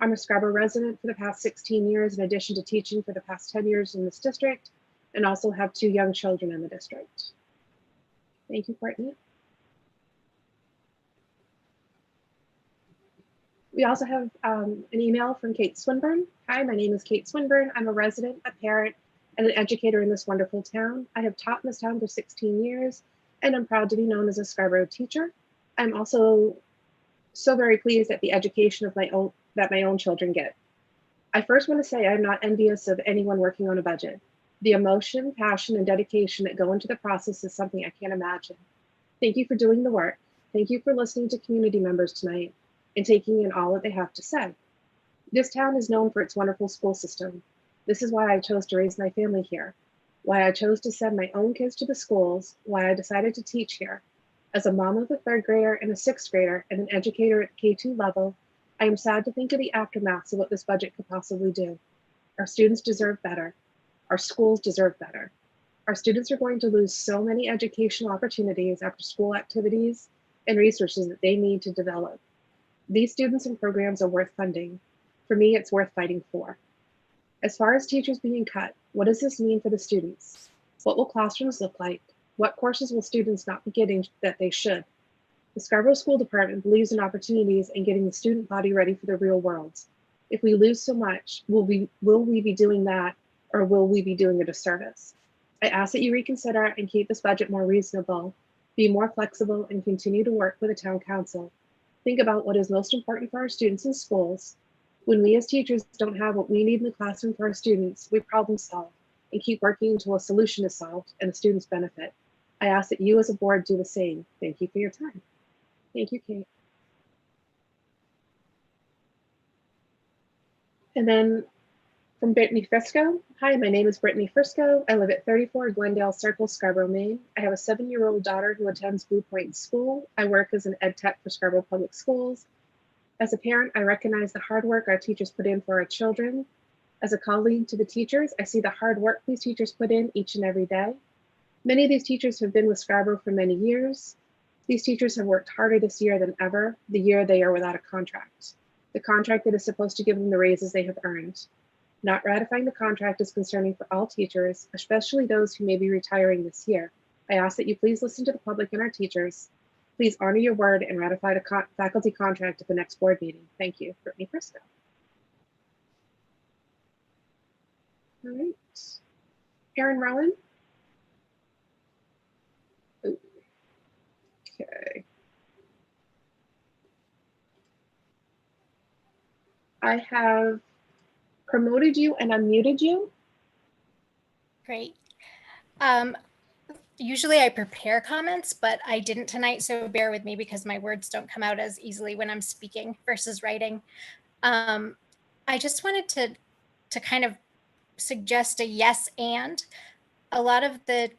I'm a Scarborough resident for the past 16 years, in addition to teaching for the past 10 years in this district, and also have 2 young children in the district. Thank you, Courtney. We also have an email from Kate Swinburne. Hi, my name is Kate Swinburne. I'm a resident, a parent, and an educator in this wonderful town. I have taught in this town for 16 years, and I'm proud to be known as a Scarborough teacher. I'm also so very pleased at the education of that my own children get. I first want to say I'm not envious of anyone working on a budget. The emotion, passion, and dedication that go into the process is something I can't imagine. Thank you for doing the work. Thank you for listening to community members tonight and taking in all that they have to say. This town is known for its wonderful school system. This is why I chose to raise my family here, why I chose to send my own kids to the schools, why I decided to teach here. As a mom of a 3rd grader and a 6th grader and an educator at K2 level, I am sad to think of the aftermaths of what this budget could possibly do. Our students deserve better. Our schools deserve better. Our students are going to lose so many educational opportunities, after school activities, and resources that they need to develop. These students and programs are worth funding. For me, it's worth fighting for. As far as teachers being cut, what does this mean for the students? What will classrooms look like? What courses will students not be getting that they should? The Scarborough School Department believes in opportunities and getting the student body ready for the real world. If we lose so much, will we be doing that, or will we be doing a disservice? I ask that you reconsider and keep this budget more reasonable, be more flexible, and continue to work with the town council. Think about what is most important for our students in schools. When we as teachers don't have what we need in the classroom for our students, we problem solve and keep working until a solution is solved and the students benefit. I ask that you as a board do the same. Thank you for your time. Thank you, Kate. And then from Brittany Frisco. Hi, my name is Brittany Frisco. I live at 34 Glendale Circle, Scarborough, Maine. I have a 7-year-old daughter who attends Blue Point School. I work as an ed tech for Scarborough Public Schools. As a parent, I recognize the hard work our teachers put in for our children. As a colleague to the teachers, I see the hard work these teachers put in each and every day. Many of these teachers have been with Scarborough for many years. These teachers have worked harder this year than ever, the year they are without a contract. The contract that is supposed to give them the raises they have earned. Not ratifying the contract is concerning for all teachers, especially those who may be retiring this year. I ask that you please listen to the public and our teachers. Please honor your word and ratify the faculty contract at the next board meeting. Thank you. Brittany Frisco. All right. Erin Rowan. Okay. I have promoted you and unmuted you. Great. Usually I prepare comments, but I didn't tonight, so bear with me because my words don't come out as easily when I'm speaking versus writing. I just wanted to kind of suggest a yes and. A lot of the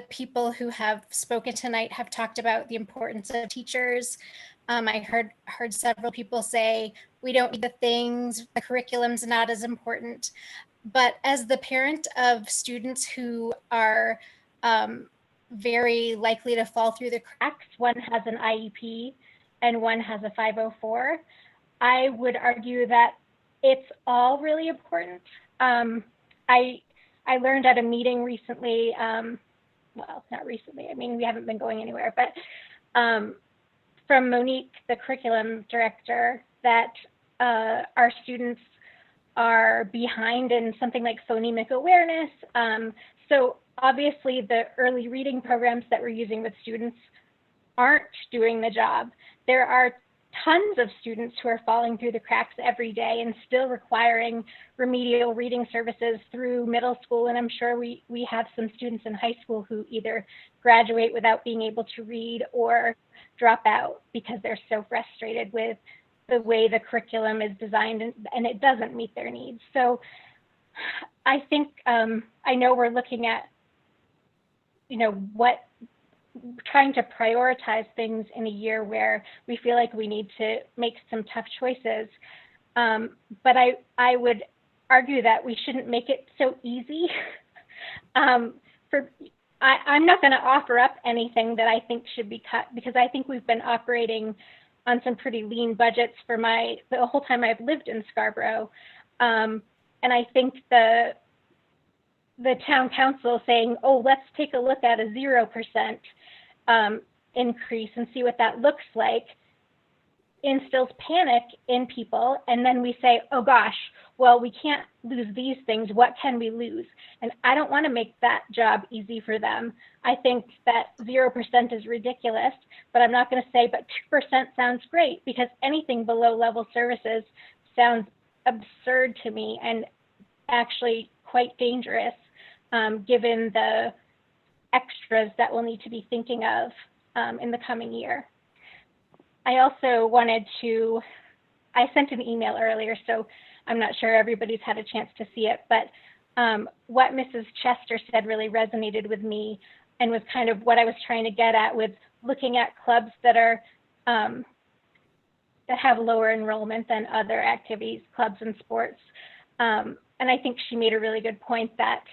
people who have spoken tonight have talked about the importance of teachers. I heard several people say, we don't need the things, the curriculum's not as important. But as the parent of students who are very likely to fall through the cracks, one has an IEP and one has a 504, I would argue that it's all really important. I learned at a meeting recently, well, not recently, I mean, we haven't been going anywhere, but from Monique, the curriculum director, that our students are behind in something like phonemic awareness. So obviously the early reading programs that we're using with students aren't doing the job. There are tons of students who are falling through the cracks every day and still requiring remedial reading services through middle school. And I'm sure we have some students in high school who either graduate without being able to read or drop out because they're so frustrated with the way the curriculum is designed and it doesn't meet their needs. So I think, I know we're looking at, trying to prioritize things in a year where we feel like we need to make some tough choices. But I would argue that we shouldn't make it so easy. I'm not going to offer up anything that I think should be cut because I think we've been operating on some pretty lean budgets for the whole time I've lived in Scarborough. And I think the town council saying, oh, let's take a look at a 0% increase and see what that looks like instills panic in people. And then we say, oh gosh, well, we can't lose these things. What can we lose? And I don't want to make that job easy for them. I think that 0% is ridiculous, but I'm not going to say, but 2% sounds great, because anything below level services sounds absurd to me and actually quite dangerous, given the extras that we'll need to be thinking of in the coming year. I also wanted to, I sent an email earlier, so I'm not sure everybody's had a chance to see it, but what Mrs. Chester said really resonated with me and was kind of what I was trying to get at with looking at clubs that are that have lower enrollment than other activities, clubs and sports. And I think she made a really good point that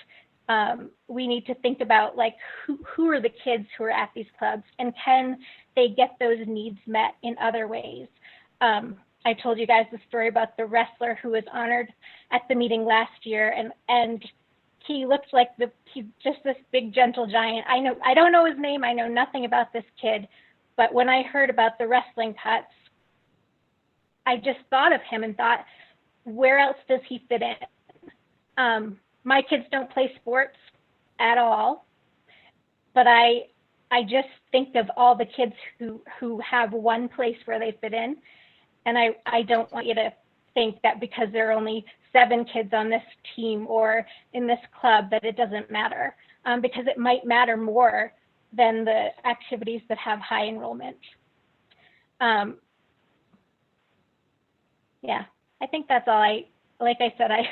we need to think about, like, who are the kids who are at these clubs, and can they get those needs met in other ways? I told you guys the story about the wrestler who was honored at the meeting last year, and he looked like he's just this big gentle giant. I don't know his name. I know nothing about this kid, but when I heard about the wrestling cuts, I just thought of him and thought, where else does he fit in? My kids don't play sports at all, but I just think of all the kids who have one place where they fit in. And I don't want you to think that because there are only 7 kids on this team or in this club that it doesn't matter, because it might matter more than the activities that have high enrollment. Yeah, I think that's all. Like I said, I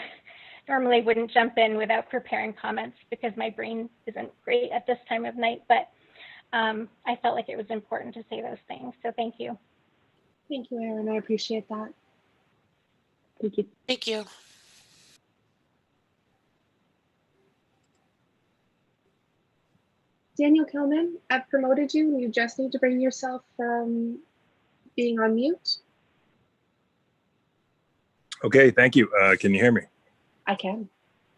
normally wouldn't jump in without preparing comments because my brain isn't great at this time of night, but I felt like it was important to say those things. So thank you. Thank you, Erin. I appreciate that. Thank you. Thank you. Daniel Kelman, I've promoted you. You just need to bring yourself from being on mute. Okay, thank you. Can you hear me? I can.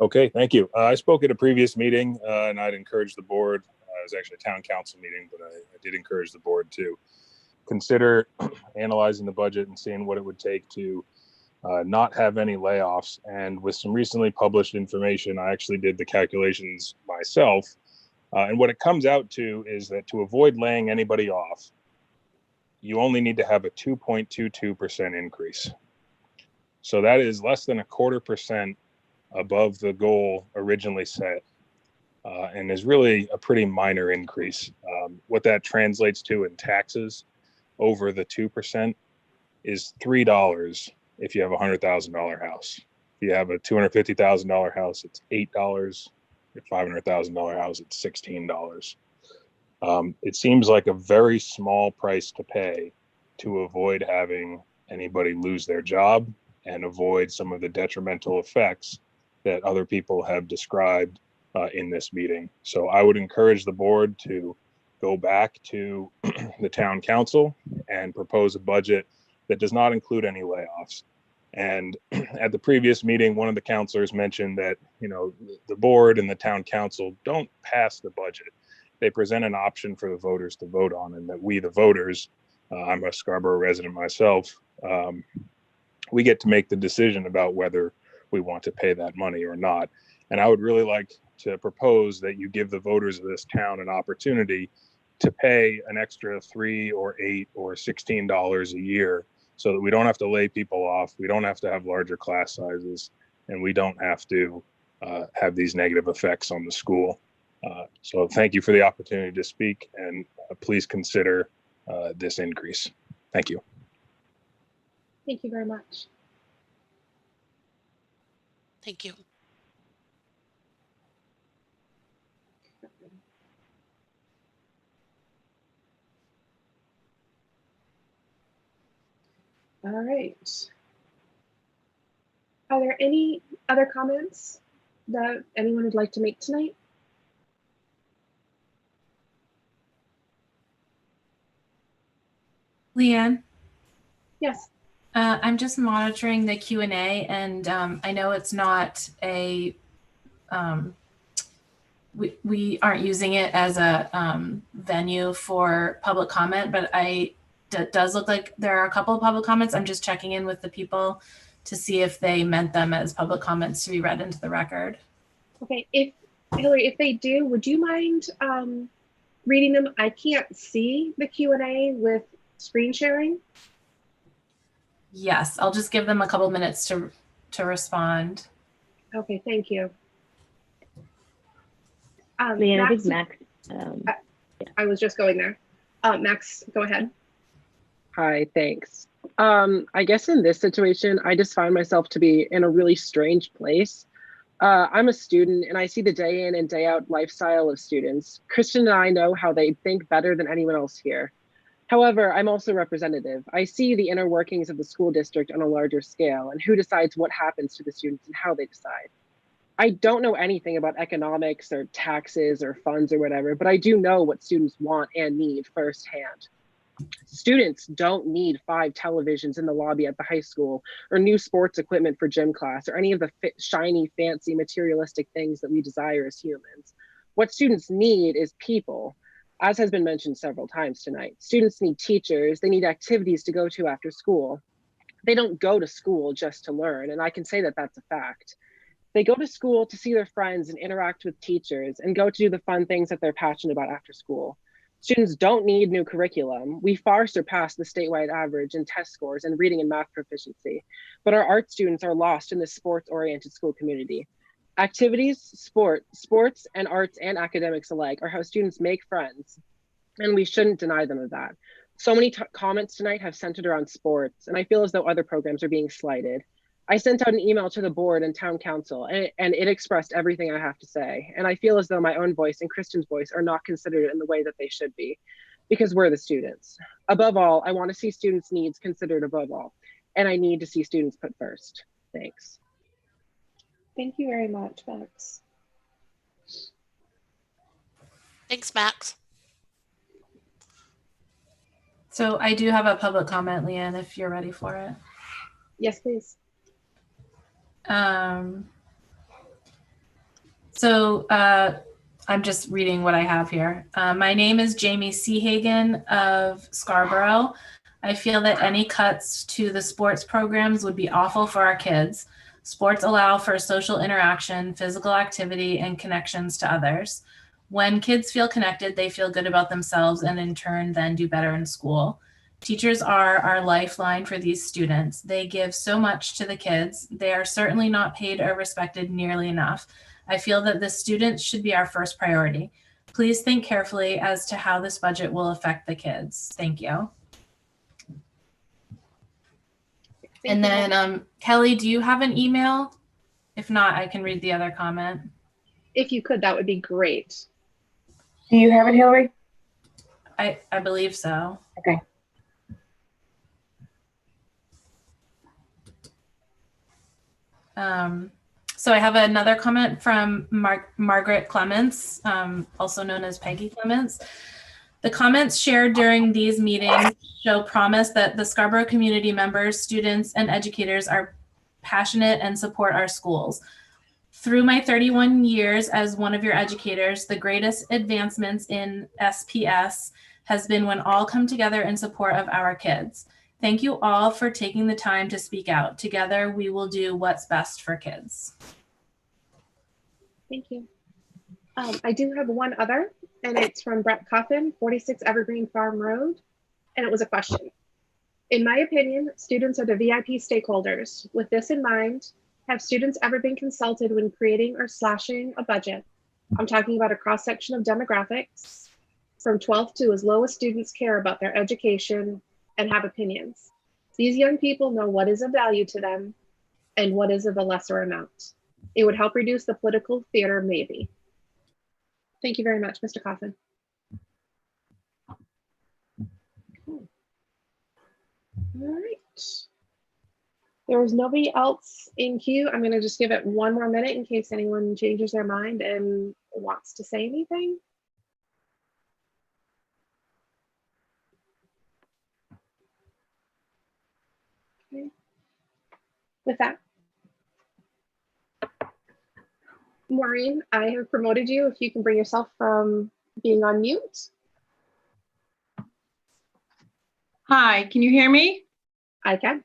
Okay, thank you. I spoke at a previous meeting and I'd encourage the board, it was actually a town council meeting, but I did encourage the board to consider analyzing the budget and seeing what it would take to not have any layoffs. And with some recently published information, I actually did the calculations myself. And what it comes out to is that to avoid laying anybody off, you only need to have a 2.22% increase. So that is less than 0.25% above the goal originally set, and is really a pretty minor increase. What that translates to in taxes over the 2% is $3 if you have a $100,000 house. If you have a $250,000 house, it's $8. Your $500,000 house, it's $16. It seems like a very small price to pay to avoid having anybody lose their job and avoid some of the detrimental effects that other people have described in this meeting. So I would encourage the board to go back to the town council and propose a budget that does not include any layoffs. And at the previous meeting, one of the counselors mentioned that, you know, the board and the town council don't pass the budget. They present an option for the voters to vote on, and that we, the voters, I'm a Scarborough resident myself, we get to make the decision about whether we want to pay that money or not. And I would really like to propose that you give the voters of this town an opportunity to pay an extra $3 or $8 or $16 a year, so that we don't have to lay people off, we don't have to have larger class sizes, and we don't have to have these negative effects on the school. So thank you for the opportunity to speak, and please consider this increase. Thank you. Thank you very much. Thank you. All right. Are there any other comments that anyone would like to make tonight? Leanne? Yes. I'm just monitoring the Q&A, and I know it's not a, we aren't using it as a venue for public comment, but I does look like there are a couple of public comments. I'm just checking in with the people to see if they meant them as public comments to be read into the record. Okay, Hillary, if they do, would you mind reading them? I can't see the Q&A with screen sharing. Yes, I'll just give them a couple minutes to respond. Okay, thank you. Leanne, I think Max, Max. I was just going there. Max, go ahead. Hi, thanks. I guess in this situation, I just find myself to be in a really strange place. I'm a student and I see the day in and day out lifestyle of students. Christian and I know how they think better than anyone else here. However, I'm also representative. I see the inner workings of the school district on a larger scale and who decides what happens to the students and how they decide. I don't know anything about economics or taxes or funds or whatever, but I do know what students want and need firsthand. Students don't need 5 televisions in the lobby at the high school or new sports equipment for gym class or any of the shiny, fancy, materialistic things that we desire as humans. What students need is people. As has been mentioned several times tonight, students need teachers, they need activities to go to after school. They don't go to school just to learn, and I can say that that's a fact. They go to school to see their friends and interact with teachers and go to do the fun things that they're passionate about after school. Students don't need new curriculum. We far surpass the statewide average in test scores and reading and math proficiency, but our art students are lost in the sports-oriented school community. Activities, sports and arts and academics alike are how students make friends, and we shouldn't deny them of that. So many comments tonight have centered around sports, and I feel as though other programs are being slighted. I sent out an email to the board and town council, and it expressed everything I have to say. And I feel as though my own voice and Kristen's voice are not considered in the way that they should be, because we're the students. Above all, I want to see students' needs considered above all, and I need to see students put first. Thanks. Thank you very much, Max. Thanks, Max. So I do have a public comment, Leanne, if you're ready for it. Yes, please. I'm just reading what I have here. My name is Jamie Seahagen of Scarborough. I feel that any cuts to the sports programs would be awful for our kids. Sports allow for social interaction, physical activity, and connections to others. When kids feel connected, they feel good about themselves and in turn then do better in school. Teachers are our lifeline for these students. They give so much to the kids. They are certainly not paid or respected nearly enough. I feel that the students should be our first priority. Please think carefully as to how this budget will affect the kids. Thank you. And then Kelly, do you have an email? If not, I can read the other comment. If you could, that would be great. Do you have it, Hillary? I believe so. Okay. So I have another comment from Margaret Clements, also known as Peggy Clements. The comments shared during these meetings show promise that the Scarborough community members, students, and educators are passionate and support our schools. Through my 31 years as one of your educators, the greatest advancements in SPS has been when all come together in support of our kids. Thank you all for taking the time to speak out. Together, we will do what's best for kids. Thank you. I do have one other, and it's from Brett Coffin, 46 Evergreen Farm Road, and it was a question. In my opinion, students are the VIP stakeholders. With this in mind, have students ever been consulted when creating or slashing a budget? I'm talking about a cross-section of demographics from 12 to as low as students care about their education and have opinions. These young people know what is of value to them and what is of a lesser amount. It would help reduce the political theater, maybe. Thank you very much, Mr. Coffin. Cool. All right. There is nobody else in queue. I'm going to just give it one more minute in case anyone changes their mind and wants to say anything. Okay. With that, Maureen, I have promoted you. If you can bring yourself from being on mute. Hi, can you hear me? I can.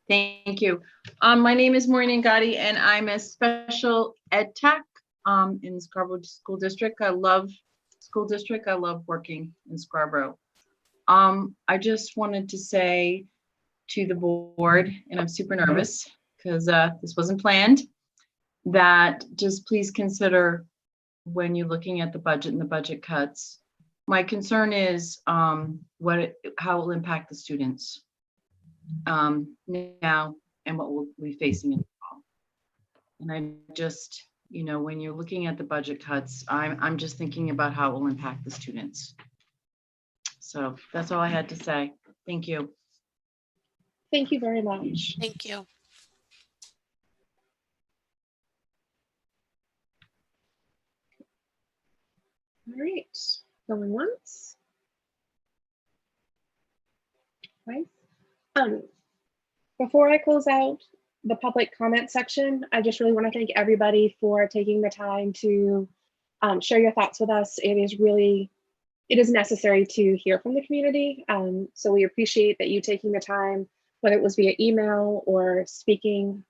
Thank you. My name is Maureen Gotti, and I'm a special ed tech in Scarborough School District. I love school district. I love working in Scarborough. I just wanted to say to the board, and I'm super nervous because this wasn't planned, that just please consider when you're looking at the budget and the budget cuts. My concern is how it will impact the students now and what we'll be facing in the fall. And I just, you know, when you're looking at the budget cuts, I'm just thinking about how it will impact the students. So that's all I had to say. Thank you. Thank you very much. Thank you. All right, going once. Right. Before I close out the public comment section, I just really want to thank everybody for taking the time to share your thoughts with us. It is necessary to hear from the community. So we appreciate that you taking the time, whether it was via email or speaking,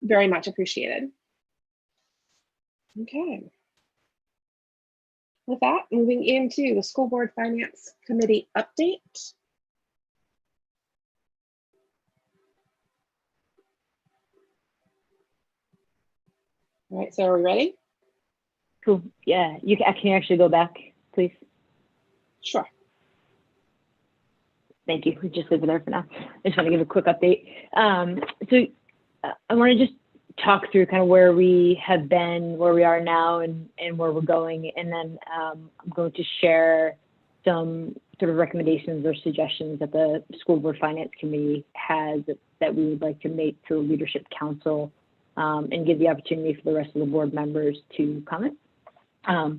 very much appreciated. Okay. With that, moving into the School Board Finance Committee update. All right, so are we ready? Cool. Yeah, can you actually go back, please? Sure. Thank you. We just leave it there for now. I just want to give a quick update. So I want to just talk through kind of where we have been, where we are now, and where we're going. And then I'm going to share some sort of recommendations or suggestions that the School Board Finance Committee has that we would like to make to the Leadership Council, and give the opportunity for the rest of the board members to comment. So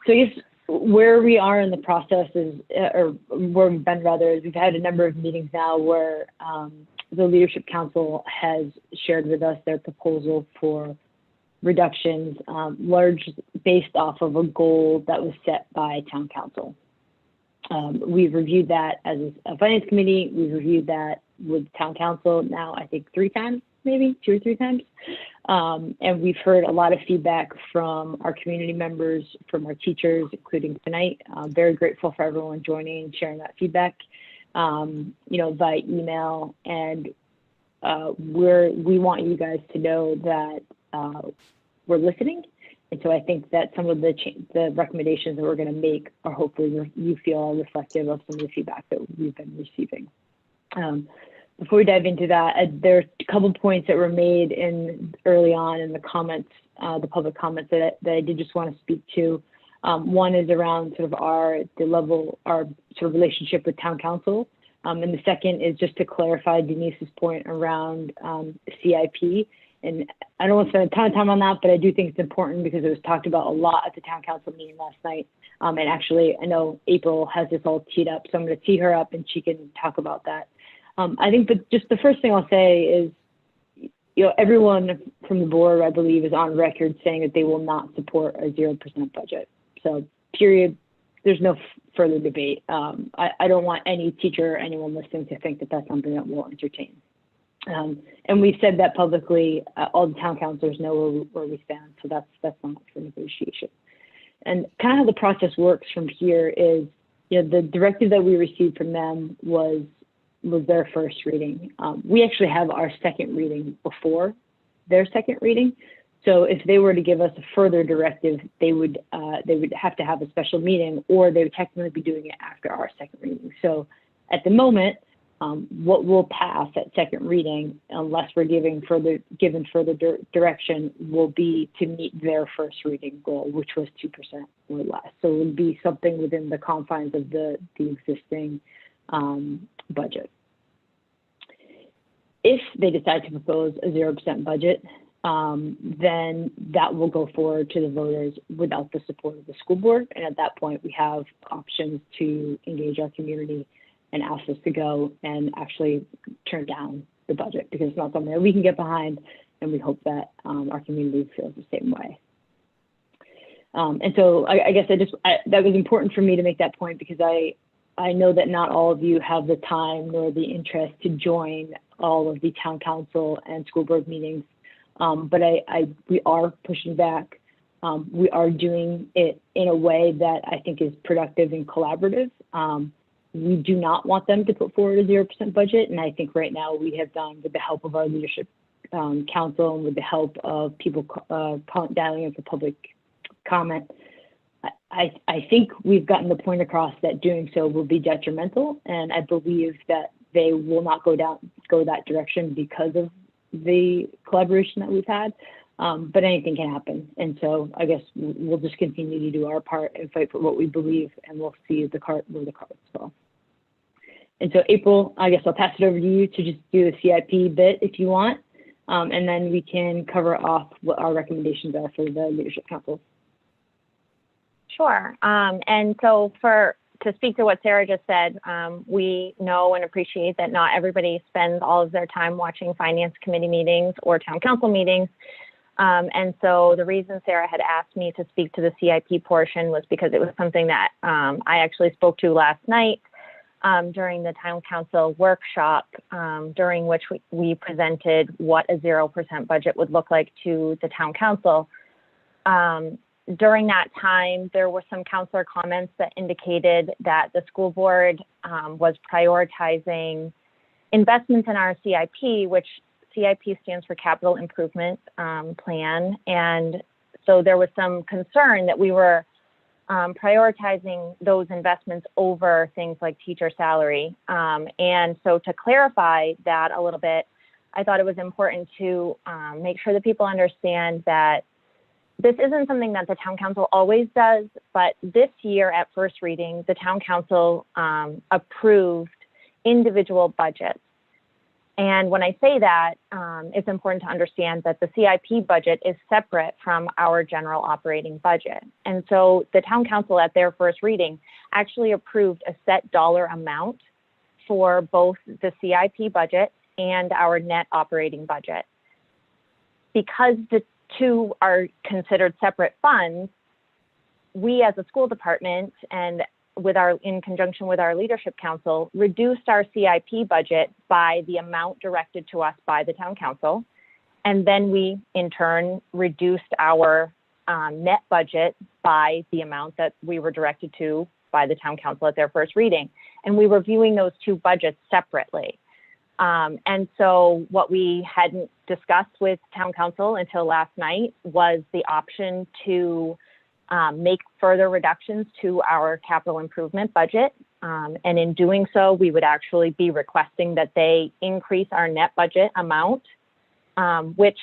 I guess where we are in the process is, or where we've been rather, is we've had a number of meetings now where the Leadership Council has shared with us their proposal for reductions, large based off of a goal that was set by Town Council. We've reviewed that as a Finance Committee. We've reviewed that with Town Council now, I think 3 times, maybe 2 or 3 times. And we've heard a lot of feedback from our community members, from our teachers, including tonight. Very grateful for everyone joining and sharing that feedback, you know, by email. And we want you guys to know that we're listening. And so I think that some of the recommendations that we're going to make are hopefully you feel are reflective of some of the feedback that we've been receiving. Before we dive into that, there are a couple points that were made early on in the comments, the public comments that I did just want to speak to. One is around sort of our sort of relationship with Town Council. And the second is just to clarify Denise's point around CIP. And I don't want to spend a ton of time on that, but I do think it's important because it was talked about a lot at the Town Council meeting last night. And actually, I know April has this all teed up, so I'm going to tee her up and she can talk about that. I think just the first thing I'll say is, you know, everyone from the board, I believe, is on record saying that they will not support a 0% budget. So period, there's no further debate. I don't want any teacher or anyone listening to think that that's something that we'll entertain. And we've said that publicly. All the town councilors know where we stand, so that's not up for negotiation. And kind of how the process works from here is, you know, the directive that we received from them was their first reading. We actually have our second reading before their second reading. So if they were to give us a further directive, they would have to have a special meeting, or they would technically be doing it after our second reading. So at the moment, what will pass at second reading, unless we're given further direction, will be to meet their first reading goal, which was 2% or less. So it would be something within the confines of the existing budget. If they decide to propose a 0% budget, then that will go forward to the voters without the support of the school board. And at that point, we have options to engage our community and ask us to go and actually turn down the budget, because it's not something that we can get behind, and we hope that our community feels the same way. And so I guess that was important for me to make that point, because I I know that not all of you have the time nor the interest to join all of the town council and school board meetings, but we are pushing back. We are doing it in a way that I think is productive and collaborative. We do not want them to put forward a 0% budget, and I think right now we have done, with the help of our leadership council and with the help of people dialing in for public comment, I think we've gotten the point across that doing so will be detrimental, and I believe that they will not go that direction because of the collaboration that we've had. But anything can happen, and so I guess we'll just continue to do our part and fight for what we believe, and we'll see where the cards fall. And so April, I guess I'll pass it over to you to just do the CIP bit if you want, and then we can cover off what our recommendations are for the leadership council. Sure. And so to speak to what Sarah just said, we know and appreciate that not everybody spends all of their time watching finance committee meetings or town council meetings. And so the reason Sarah had asked me to speak to the CIP portion was because it was something that I actually spoke to last night during the town council workshop, during which we presented what a 0% budget would look like to the town council. During that time, there were some counselor comments that indicated that the school board was prioritizing investments in our CIP, which CIP stands for Capital Improvement Plan. And so there was some concern that we were prioritizing those investments over things like teacher salary. And so to clarify that a little bit, I thought it was important to make sure that people understand that this isn't something that the town council always does, but this year at first reading, the town council approved individual budgets. And when I say that, it's important to understand that the CIP budget is separate from our general operating budget. And so the town council at their first reading actually approved a set dollar amount for both the CIP budget and our net operating budget. Because the two are considered separate funds, we as a school department and in conjunction with our leadership council, reduced our CIP budget by the amount directed to us by the town council. And then we in turn reduced our net budget by the amount that we were directed to by the town council at their first reading. And we were viewing those two budgets separately. And so what we hadn't discussed with town council until last night was the option to make further reductions to our capital improvement budget. And in doing so, we would actually be requesting that they increase our net budget amount, which,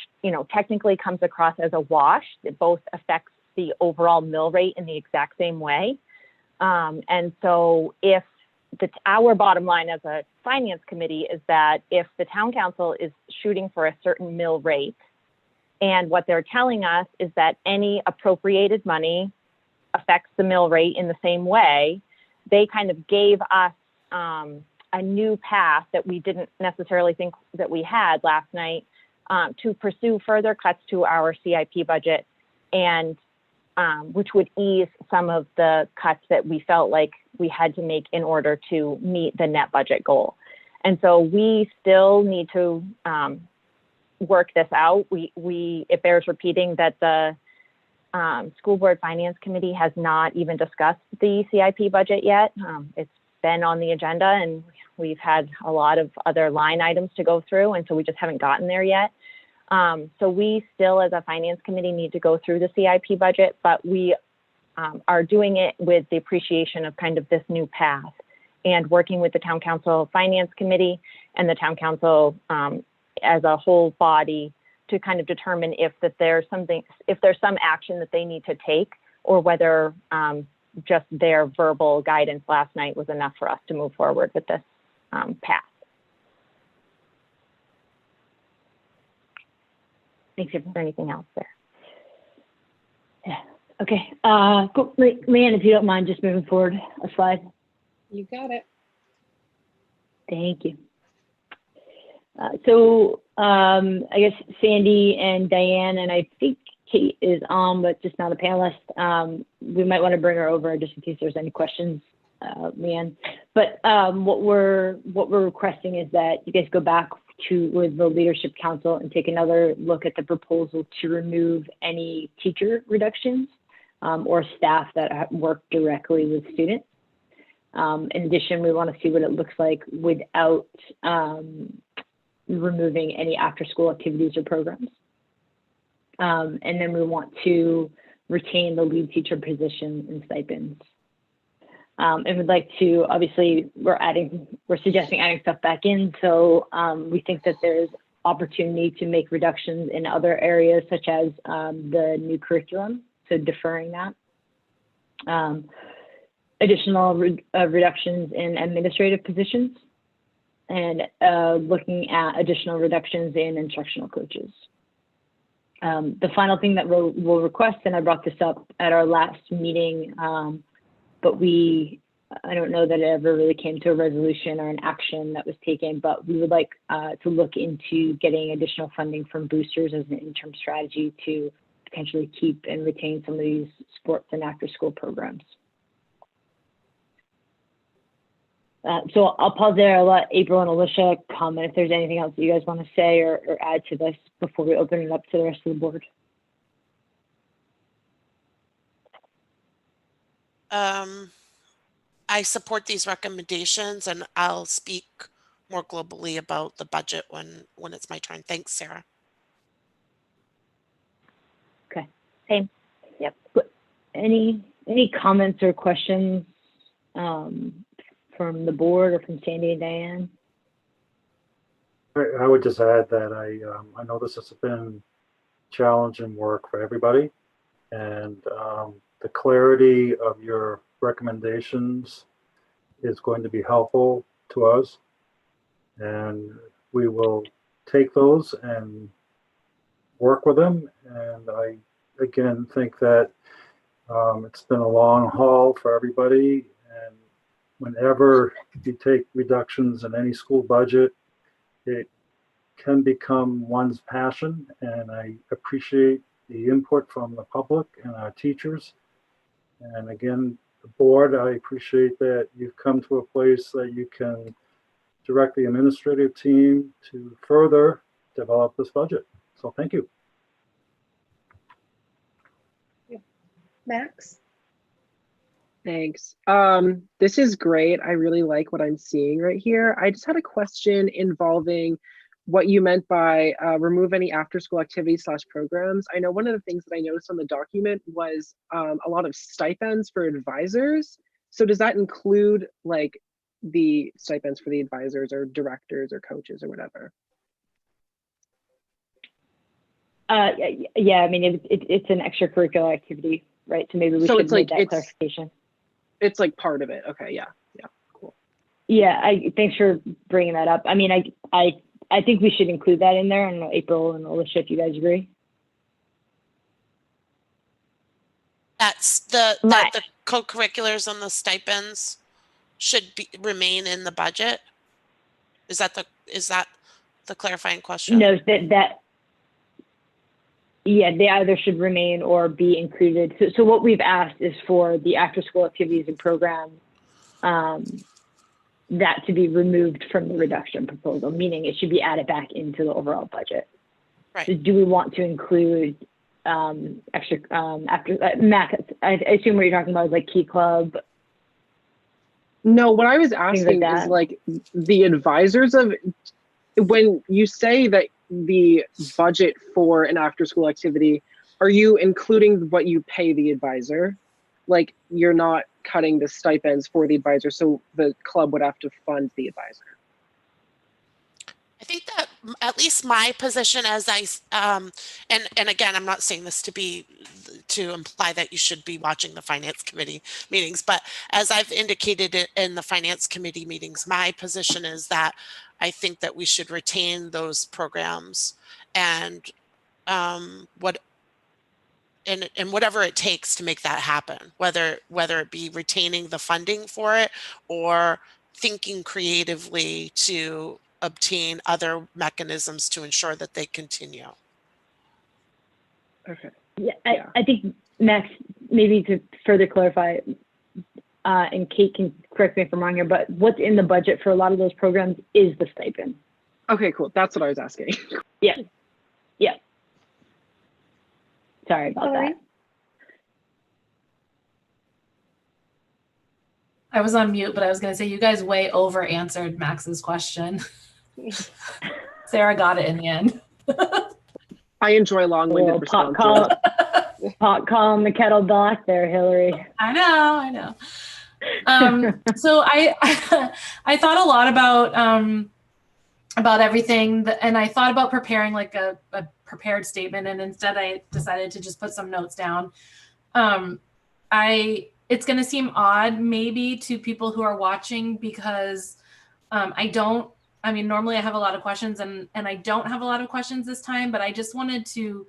technically comes across as a wash. It both affects the overall mill rate in the exact same way. And so if our bottom line as a finance committee is that if the town council is shooting for a certain mill rate, and what they're telling us is that any appropriated money affects the mill rate in the same way, they kind of gave us a new path that we didn't necessarily think that we had last night to pursue further cuts to our CIP budget, and which would ease some of the cuts that we felt like we had to make in order to meet the net budget goal. And so we still need to work this out. It bears repeating that the school board finance committee has not even discussed the CIP budget yet. It's been on the agenda and we've had a lot of other line items to go through, and so we just haven't gotten there yet. So we still as a finance committee need to go through the CIP budget, but we are doing it with the appreciation of kind of this new path and working with the town council finance committee and the town council as a whole body to kind of determine if there's some action that they need to take, or whether just their verbal guidance last night was enough for us to move forward with this path. Thanks. If there's anything else there. Yeah. Okay. Cool. Leanne, if you don't mind just moving forward a slide. You got it. Thank you. So I guess Sandy and Diane, and I think Kate is on, but just not a panelist. We might want to bring her over just in case there's any questions Leanne. But what we're requesting is that you guys go back with the Leadership Council and take another look at the proposal to remove any teacher reductions or staff that work directly with students. In addition, we want to see what it looks like without removing any after-school activities or programs. And then we want to retain the lead teacher position and stipends. And we'd like to, obviously, we're suggesting adding stuff back in. So we think that there's opportunity to make reductions in other areas, such as the new curriculum, so deferring that. Additional reductions in administrative positions, and looking at additional reductions in instructional coaches. The final thing that we'll request, and I brought this up at our last meeting, but I don't know that it ever really came to a resolution or an action that was taken, but we would like to look into getting additional funding from boosters as an interim strategy to potentially keep and retain some of these sports and after-school programs. So I'll pause there. I'll let April and Alicia comment if there's anything else that you guys want to say or add to this before we open it up to the rest of the board. I support these recommendations, and I'll speak more globally about the budget when it's my turn. Thanks, Sarah. Okay, same. Yep. Any comments or questions from the board or from Sandy and Diane? I would just add that I know this has been challenging work for everybody, and the clarity of your recommendations is going to be helpful to us, and we will take those and work with them. And I again think that it's been a long haul for everybody, and whenever you take reductions in any school budget, it can become one's passion, and I appreciate the input from the public and our teachers. And again, the board, I appreciate that you've come to a place that you can direct the administrative team to further develop this budget. So thank you. Max? Thanks. This is great. I really like what I'm seeing right here. I just had a question involving what you meant by remove any after-school activities / programs. I know one of the things that I noticed on the document was a lot of stipends for advisors. So does that include like the stipends for the advisors or directors or coaches or whatever? Yeah, I mean, it's an extracurricular activity, right? So maybe we should make that clarification. It's like part of it. Okay, yeah, cool. Yeah, thanks for bringing that up. I mean, I think we should include that in there. I don't know, April and Alicia, if you guys agree. That's that the co-curriculars and the stipends should remain in the budget. Is that the clarifying question? No, yeah, they either should remain or be included. So what we've asked is for the after-school activities and programs that to be removed from the reduction proposal, meaning it should be added back into the overall budget. Right. So do we want to include extra Mac? I assume what you're talking about is like Key Club. No, what I was asking is like the advisors of, when you say that the budget for an after-school activity, are you including what you pay the advisor? Like you're not cutting the stipends for the advisor, so the club would have to fund the advisor. I think that at least my position as and again, I'm not saying this to imply that you should be watching the finance committee meetings, but as I've indicated in the finance committee meetings, my position is that I think that we should retain those programs and whatever it takes to make that happen, whether it be retaining the funding for it or thinking creatively to obtain other mechanisms to ensure that they continue. Okay. Yeah, I think, Max, maybe to further clarify, and Kate can correct me if I'm wrong here, but what's in the budget for a lot of those programs is the stipend. Okay, cool. That's what I was asking. Yeah. Yeah. Sorry about that. I was on mute, but I was going to say you guys way over answered Max's question. Sarah got it in the end. I enjoy long-winded responses. Pot calling the kettle black there, Hillary. I know. So I thought a lot about everything, and I thought about preparing like a prepared statement, and instead I decided to just put some notes down. It's going to seem odd maybe to people who are watching because normally I have a lot of questions and I don't have a lot of questions this time, but I just wanted to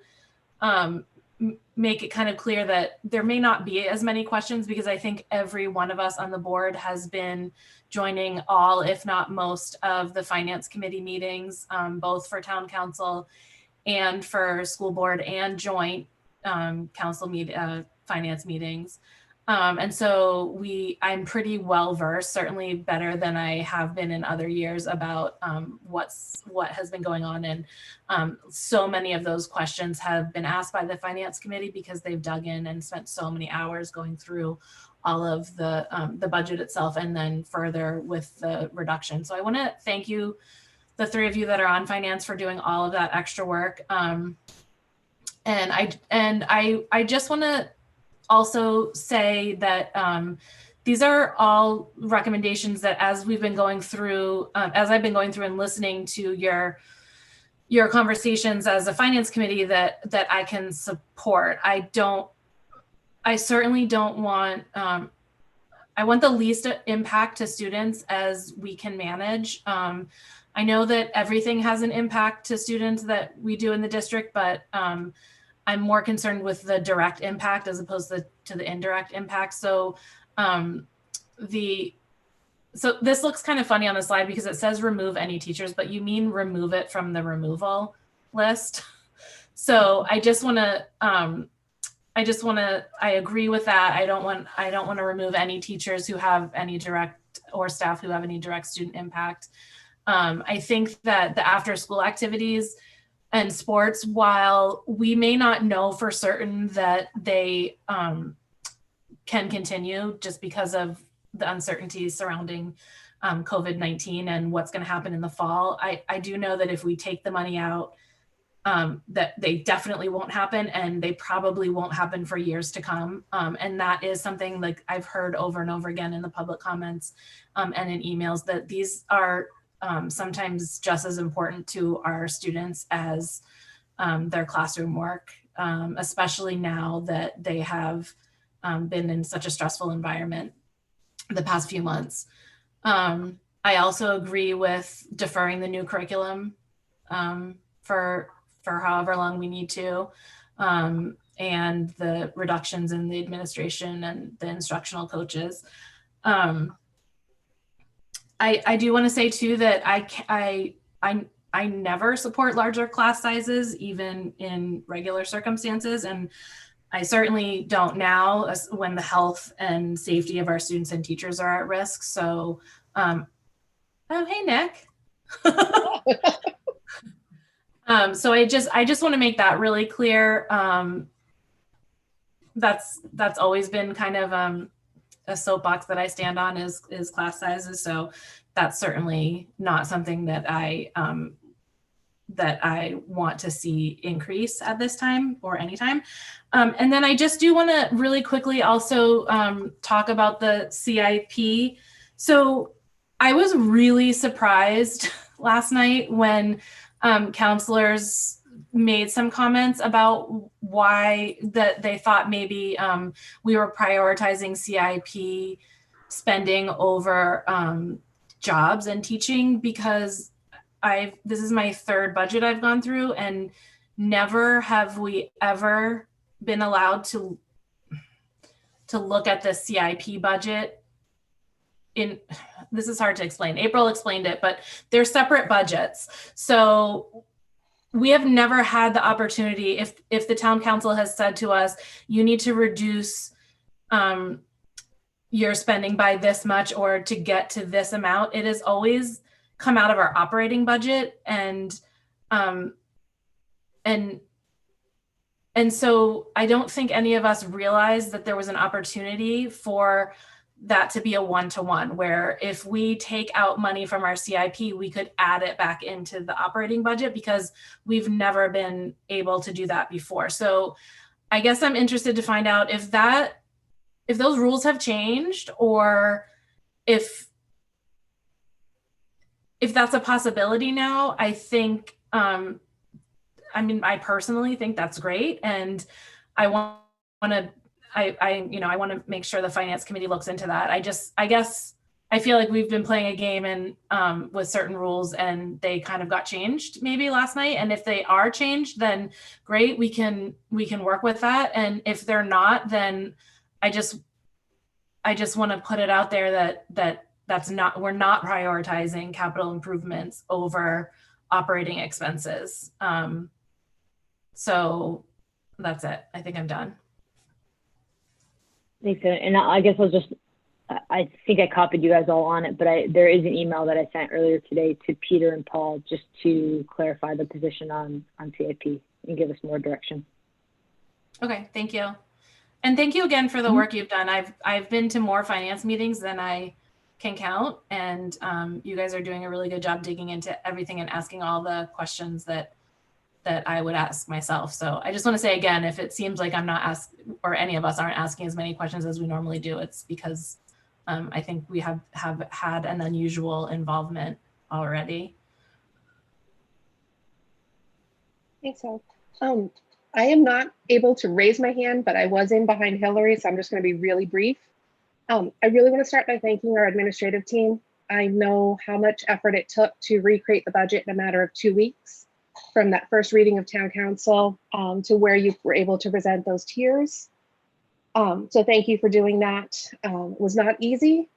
make it kind of clear that there may not be as many questions because I think every one of us on the board has been joining all, if not most, of the finance committee meetings, both for town council and for school board and joint council finance meetings. And so I'm pretty well versed, certainly better than I have been in other years about what has been going on. And so many of those questions have been asked by the finance committee because they've dug in and spent so many hours going through all of the budget itself and then further with the reduction. So I want to thank you, the three of you that are on finance, for doing all of that extra work. And I just want to also say that these are all recommendations that as we've been going through, as I've been going through and listening to your conversations as a finance committee that I can support. I certainly don't want, I want the least impact to students as we can manage. I know that everything has an impact to students that we do in the district, but I'm more concerned with the direct impact as opposed to the indirect impact. So so this looks kind of funny on the slide because it says remove any teachers, but you mean remove it from the removal list. So I agree with that. I don't want to remove any teachers who have any direct or staff who have any direct student impact. I think that the after school activities and sports, while we may not know for certain that they can continue just because of the uncertainties surrounding COVID-19 and what's going to happen in the fall, I do know that if we take the money out, that they definitely won't happen, and they probably won't happen for years to come. And that is something like I've heard over and over again in the public comments and in emails, that these are sometimes just as important to our students as their classroom work, especially now that they have been in such a stressful environment the past few months. I also agree with deferring the new curriculum for however long we need to, and the reductions in the administration and the instructional coaches. I do want to say too that I never support larger class sizes, even in regular circumstances. And I certainly don't now when the health and safety of our students and teachers are at risk. So, oh, hey, Nick. So I just want to make that really clear. That's always been kind of a soapbox that I stand on is class sizes. So that's certainly not something that I want to see increase at this time or anytime. And then I just do want to really quickly also talk about the CIP. So I was really surprised last night when counselors made some comments about why that they thought maybe we were prioritizing CIP spending over jobs and teaching, because this is my third budget I've gone through, and never have we ever been allowed to look at the CIP budget. This is hard to explain. April explained it, but they're separate budgets. So we have never had the opportunity, if the town council has said to us, you need to reduce you're spending by this much or to get to this amount. It has always come out of our operating budget, and so I don't think any of us realized that there was an opportunity for that to be a one-to-one, where if we take out money from our CIP, we could add it back into the operating budget, because we've never been able to do that before. So I guess I'm interested to find out if those rules have changed, or if that's a possibility now. I think, I personally think that's great. And I want to make sure the finance committee looks into that. I guess I feel like we've been playing a game and with certain rules, and they kind of got changed maybe last night. And if they are changed, then great, we can work with that. And if they're not, then I just want to put it out there that we're not prioritizing capital improvements over operating expenses. So that's it. I think I'm done. Thanks. And I guess I think I copied you guys all on it, but there is an email that I sent earlier today to Peter and Paul just to clarify the position on CIP and give us more direction. Okay, thank you. And thank you again for the work you've done. I've been to more finance meetings than I can count, and you guys are doing a really good job digging into everything and asking all the questions that I would ask myself. So I just want to say again, if it seems like I'm not or any of us aren't asking as many questions as we normally do, it's because I think we have had an unusual involvement already. Thanks, so. I am not able to raise my hand, but I was in behind Hillary, so I'm just going to be really brief. I really want to start by thanking our administrative team. I know how much effort it took to recreate the budget in a matter of 2 weeks, from that first reading of town council to where you were able to present those tiers. So thank you for doing that. It was not easy.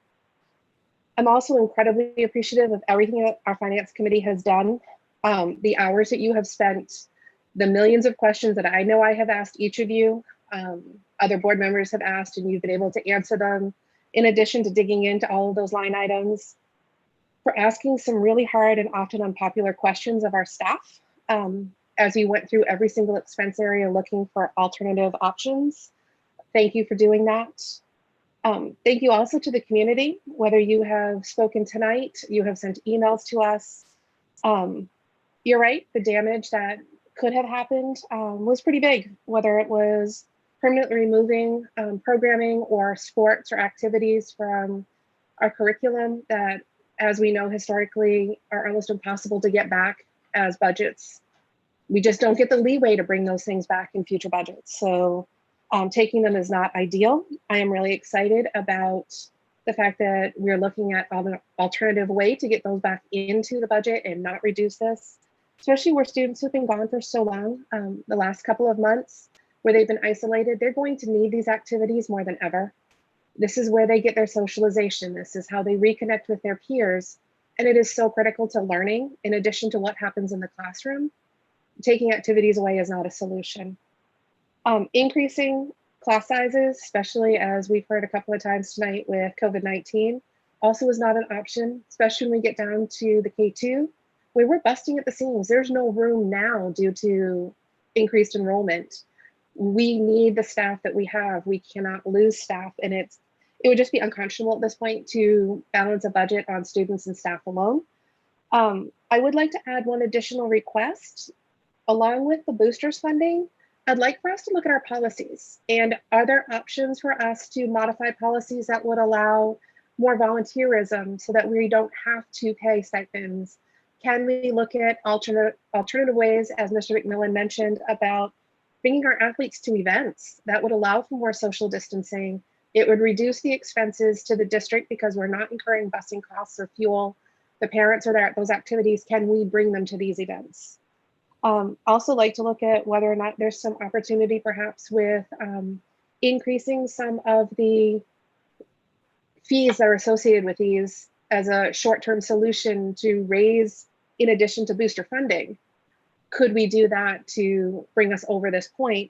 I'm also incredibly appreciative of everything that our finance committee has done. The hours that you have spent, the millions of questions that I know I have asked each of you, other board members have asked, and you've been able to answer them, in addition to digging into all of those line items, for asking some really hard and often unpopular questions of our staff as we went through every single expense area looking for alternative options. Thank you for doing that. Thank you also to the community, whether you have spoken tonight, you have sent emails to us. You're right, the damage that could have happened was pretty big, whether it was permanently removing programming or sports or activities from our curriculum that, as we know historically, are almost impossible to get back as budgets. We just don't get the leeway to bring those things back in future budgets. So taking them is not ideal. I am really excited about the fact that we're looking at an alternative way to get those back into the budget and not reduce this, especially where students who've been gone for so long, the last couple of months where they've been isolated, they're going to need these activities more than ever. This is where they get their socialization. This is how they reconnect with their peers. And it is so critical to learning in addition to what happens in the classroom. Taking activities away is not a solution. Increasing class sizes, especially as we've heard a couple of times tonight with COVID-19, also is not an option, especially when we get down to the K2, where we're busting at the seams. There's no room now due to increased enrollment. We need the staff that we have. We cannot lose staff, and it would just be unconscionable at this point to balance a budget on students and staff alone. I would like to add one additional request. Along with the boosters funding, I'd like for us to look at our policies. And are there options for us to modify policies that would allow more volunteerism so that we don't have to pay stipends? Can we look at alternative ways, as Mr. McMillan mentioned, about bringing our athletes to events that would allow for more social distancing? It would reduce the expenses to the district because we're not incurring busing costs or fuel. The parents are there at those activities. Can we bring them to these events? Also like to look at whether or not there's some opportunity perhaps with increasing some of the fees that are associated with these as a short-term solution to raise in addition to booster funding. Could we do that to bring us over this point?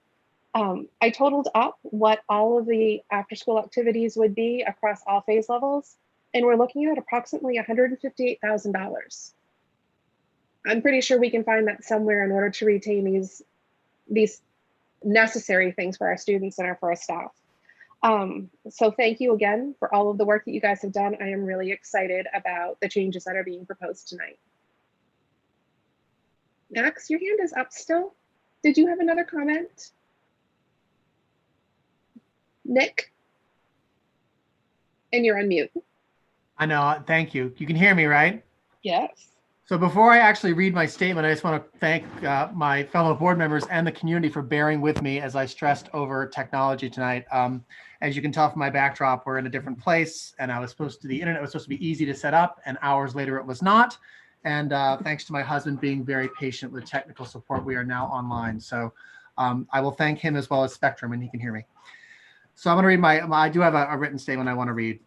I totaled up what all of the after school activities would be across all phase levels, and we're looking at approximately $158,000. I'm pretty sure we can find that somewhere in order to retain these necessary things for our students and for our staff. So thank you again for all of the work that you guys have done. I am really excited about the changes that are being proposed tonight. Max, your hand is up still. Did you have another comment? Nick? And you're on mute. I know, thank you. You can hear me, right? Yes. So before I actually read my statement, I just want to thank my fellow board members and the community for bearing with me as I stressed over technology tonight. As you can tell from my backdrop, we're in a different place, and the internet was supposed to be easy to set up, and hours later it was not. And thanks to my husband being very patient with technical support, we are now online. So I will thank him as well as Spectrum, and he can hear me. So I'm going to read I do have a written statement I want to read.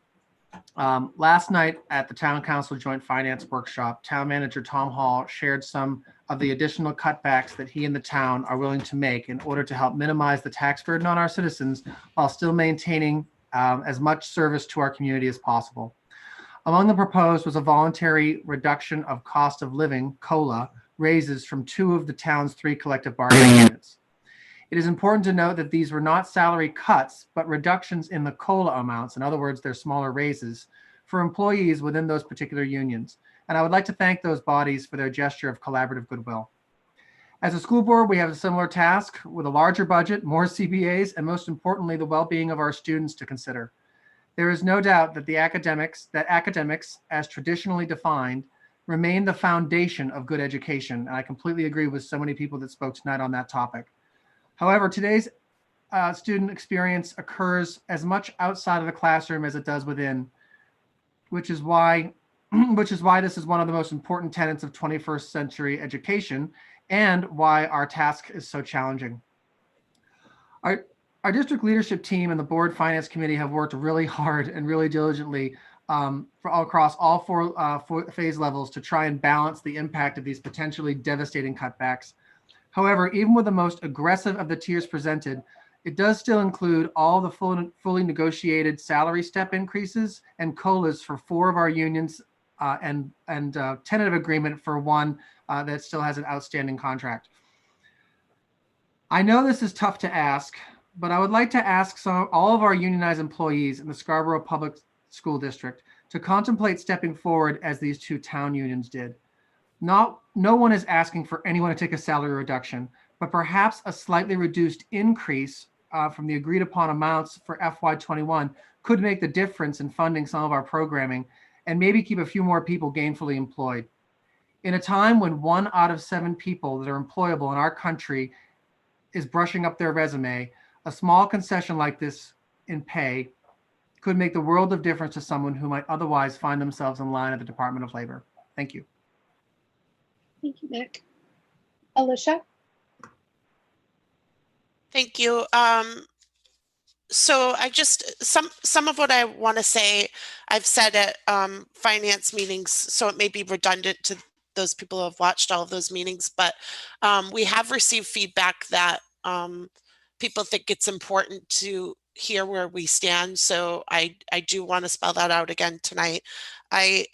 Last night at the Town Council Joint Finance Workshop, Town Manager Tom Hall shared some of the additional cutbacks that he and the town are willing to make in order to help minimize the tax burden on our citizens while still maintaining as much service to our community as possible. Among the proposed was a voluntary reduction of cost of living, COLA, raises from 2 of the town's 3 collective bargaining units. It is important to note that these were not salary cuts, but reductions in the COLA amounts. In other words, they're smaller raises for employees within those particular unions. And I would like to thank those bodies for their gesture of collaborative goodwill. As a school board, we have a similar task with a larger budget, more CBAs, and most importantly, the well-being of our students to consider. There is no doubt that academics, as traditionally defined, remain the foundation of good education. And I completely agree with so many people that spoke tonight on that topic. However, today's student experience occurs as much outside of the classroom as it does within, which is why this is one of the most important tenets of 21st century education and why our task is so challenging. Our district leadership team and the board finance committee have worked really hard and really diligently across all 4 phase levels to try and balance the impact of these potentially devastating cutbacks. However, even with the most aggressive of the tiers presented, it does still include all the fully negotiated salary step increases and COLAs for 4 of our unions and tentative agreement for 1 that still has an outstanding contract. I know this is tough to ask, but I would like to ask all of our unionized employees in the Scarborough Public School District to contemplate stepping forward as these 2 town unions did. No one is asking for anyone to take a salary reduction, but perhaps a slightly reduced increase from the agreed upon amounts for FY21 could make the difference in funding some of our programming and maybe keep a few more people gainfully employed. In a time when 1 out of 7 people that are employable in our country is brushing up their resume, a small concession like this in pay could make the world of difference to someone who might otherwise find themselves in line at the Department of Labor. Thank you. Thank you, Nick. Alicia? Thank you. So I just, some of what I want to say, I've said at finance meetings, so it may be redundant to those people who have watched all of those meetings, but we have received feedback that people think it's important to hear where we stand. So I do want to spell that out again tonight. I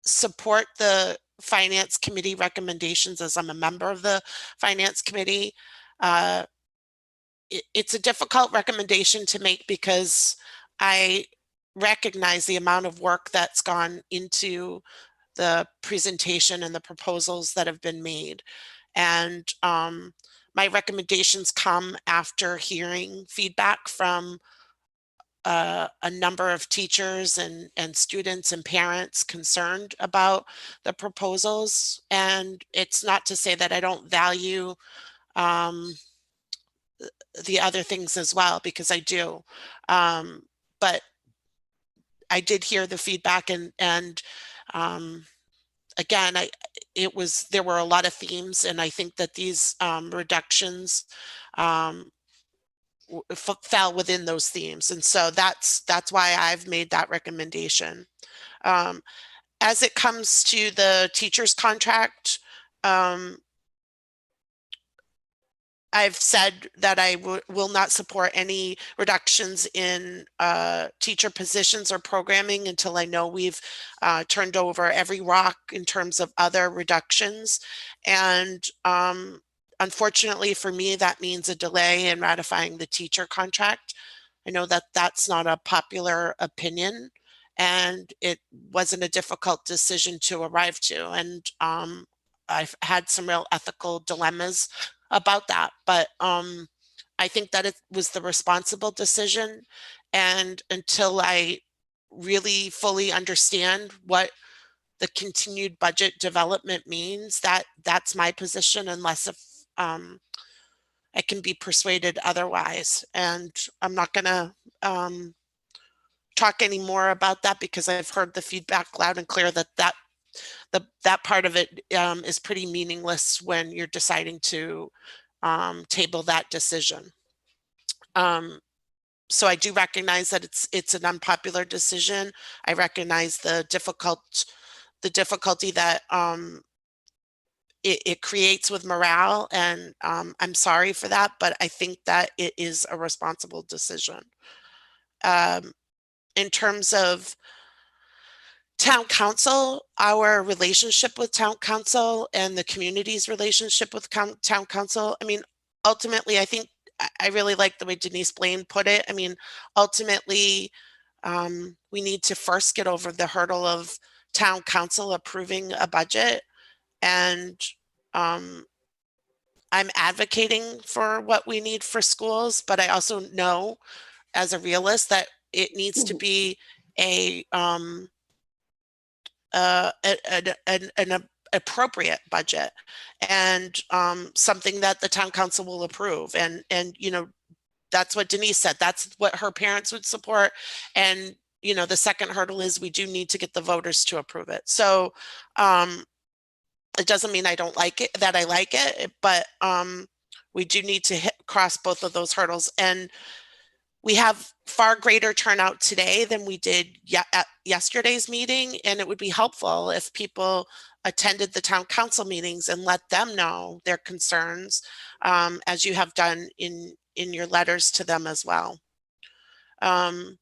support the Finance Committee recommendations as I'm a member of the Finance Committee. It's a difficult recommendation to make because I recognize the amount of work that's gone into the presentation and the proposals that have been made. And my recommendations come after hearing feedback from a number of teachers and students and parents concerned about the proposals. And it's not to say that I don't value the other things as well, because I do. But I did hear the feedback and again, there were a lot of themes, and I think that these reductions fell within those themes. And so that's why I've made that recommendation. As it comes to the teacher's contract, I've said that I will not support any reductions in teacher positions or programming until I know we've turned over every rock in terms of other reductions. And unfortunately for me, that means a delay in ratifying the teacher contract. I know that that's not a popular opinion, and it wasn't a difficult decision to arrive to. And I've had some real ethical dilemmas about that, but I think that it was the responsible decision. And until I really fully understand what the continued budget development means, that's my position, unless if I can be persuaded otherwise. And I'm not gonna talk any more about that, because I've heard the feedback loud and clear that that part of it is pretty meaningless when you're deciding to table that decision. So I do recognize that it's an unpopular decision. I recognize the difficulty that it creates with morale, and I'm sorry for that, but I think that it is a responsible decision. In terms of town council, our relationship with town council and the community's relationship with town council, I mean, ultimately, I think I really like the way Denise Blaine put it. I mean, ultimately, we need to first get over the hurdle of town council approving a budget. And I'm advocating for what we need for schools, but I also know as a realist that it needs to be an appropriate budget, and something that the town council will approve. And you know, that's what Denise said. That's what her parents would support. And you know, the second hurdle is we do need to get the voters to approve it. So it doesn't mean I don't like it, that I like it, but we do need to cross both of those hurdles. And we have far greater turnout today than we did at yesterday's meeting. And it would be helpful if people attended the town council meetings and let them know their concerns, as you have done in your letters to them as well. In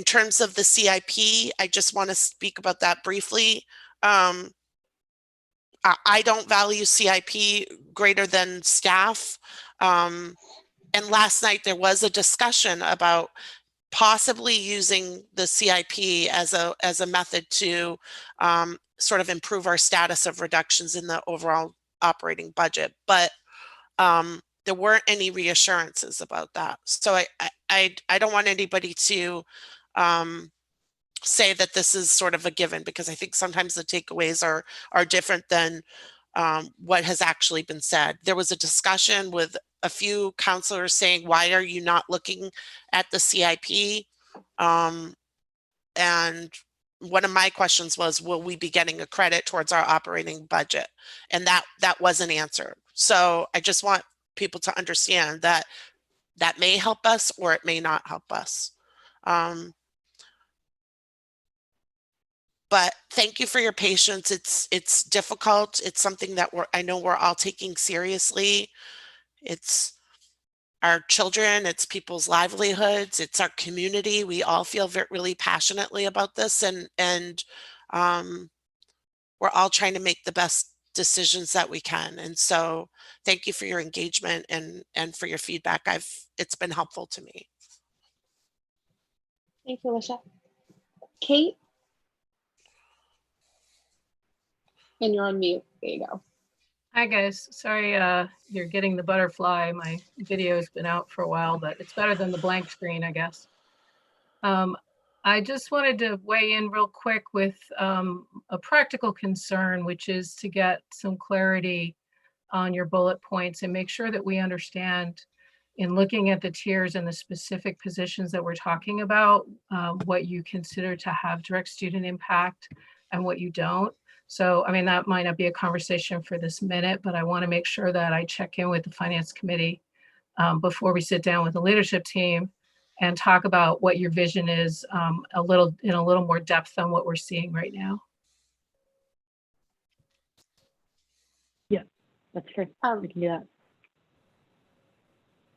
terms of the CIP, I just want to speak about that briefly. I don't value CIP greater than staff. And last night there was a discussion about possibly using the CIP as a method to sort of improve our status of reductions in the overall operating budget. But there weren't any reassurances about that. So I don't want anybody to say that this is sort of a given, because I think sometimes the takeaways are different than what has actually been said. There was a discussion with a few counselors saying, why are you not looking at the CIP? And one of my questions was, will we be getting a credit towards our operating budget? And that wasn't answered. So I just want people to understand that that may help us or it may not help us. But thank you for your patience. It's difficult. It's something that I know we're all taking seriously. It's our children, it's people's livelihoods, it's our community. We all feel really passionately about this, and we're all trying to make the best decisions that we can. And so thank you for your engagement and for your feedback. It's been helpful to me. Thanks, Alicia. Kate? And you're on mute. There you go. Hi guys, sorry you're getting the butterfly. My video's been out for a while, but it's better than the blank screen, I guess. I just wanted to weigh in real quick with a practical concern, which is to get some clarity on your bullet points and make sure that we understand, in looking at the tiers and the specific positions that we're talking about, what you consider to have direct student impact and what you don't. So, I mean, that might not be a conversation for this minute, but I want to make sure that I check in with the Finance Committee before we sit down with the leadership team and talk about what your vision is in a little more depth than what we're seeing right now. Yeah, that's fair. We can do that.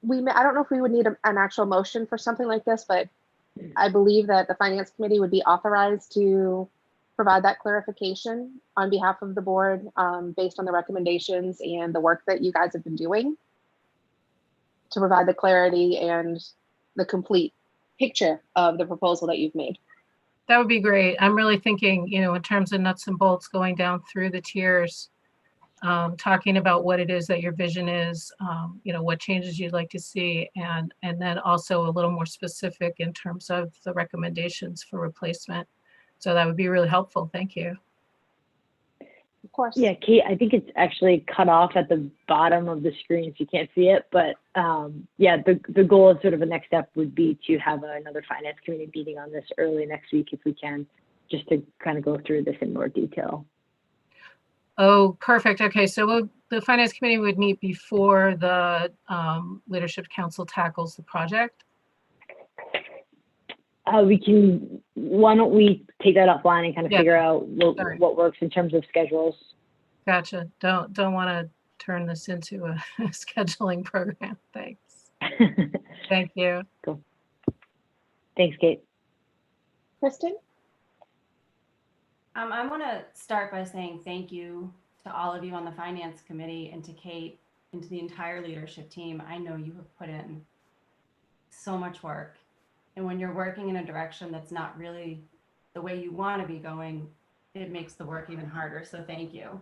I don't know if we would need an actual motion for something like this, but I believe that the finance committee would be authorized to provide that clarification on behalf of the board, based on the recommendations and the work that you guys have been doing to provide the clarity and the complete picture of the proposal that you've made. That would be great. I'm really thinking, you know, in terms of nuts and bolts going down through the tiers, talking about what it is that your vision is, you know, what changes you'd like to see, and then also a little more specific in terms of the recommendations for replacement. So that would be really helpful. Thank you. Of course. Yeah, Kate, I think it's actually cut off at the bottom of the screen, so you can't see it. But yeah, the goal of sort of a next step would be to have another finance committee meeting on this early next week if we can, just to kind of go through this in more detail. Oh, perfect. Okay, so the finance committee would meet before the leadership council tackles the project. Why don't we take that offline and kind of Yeah. figure out what works in terms of schedules. Gotcha. Don't want to turn this into a scheduling program. Thanks. Thank you. Cool. Thanks, Kate. Kristen? I want to start by saying thank you to all of you on the finance committee and to Kate and to the entire leadership team. I know you have put in so much work. And when you're working in a direction that's not really the way you want to be going, it makes the work even harder. So thank you.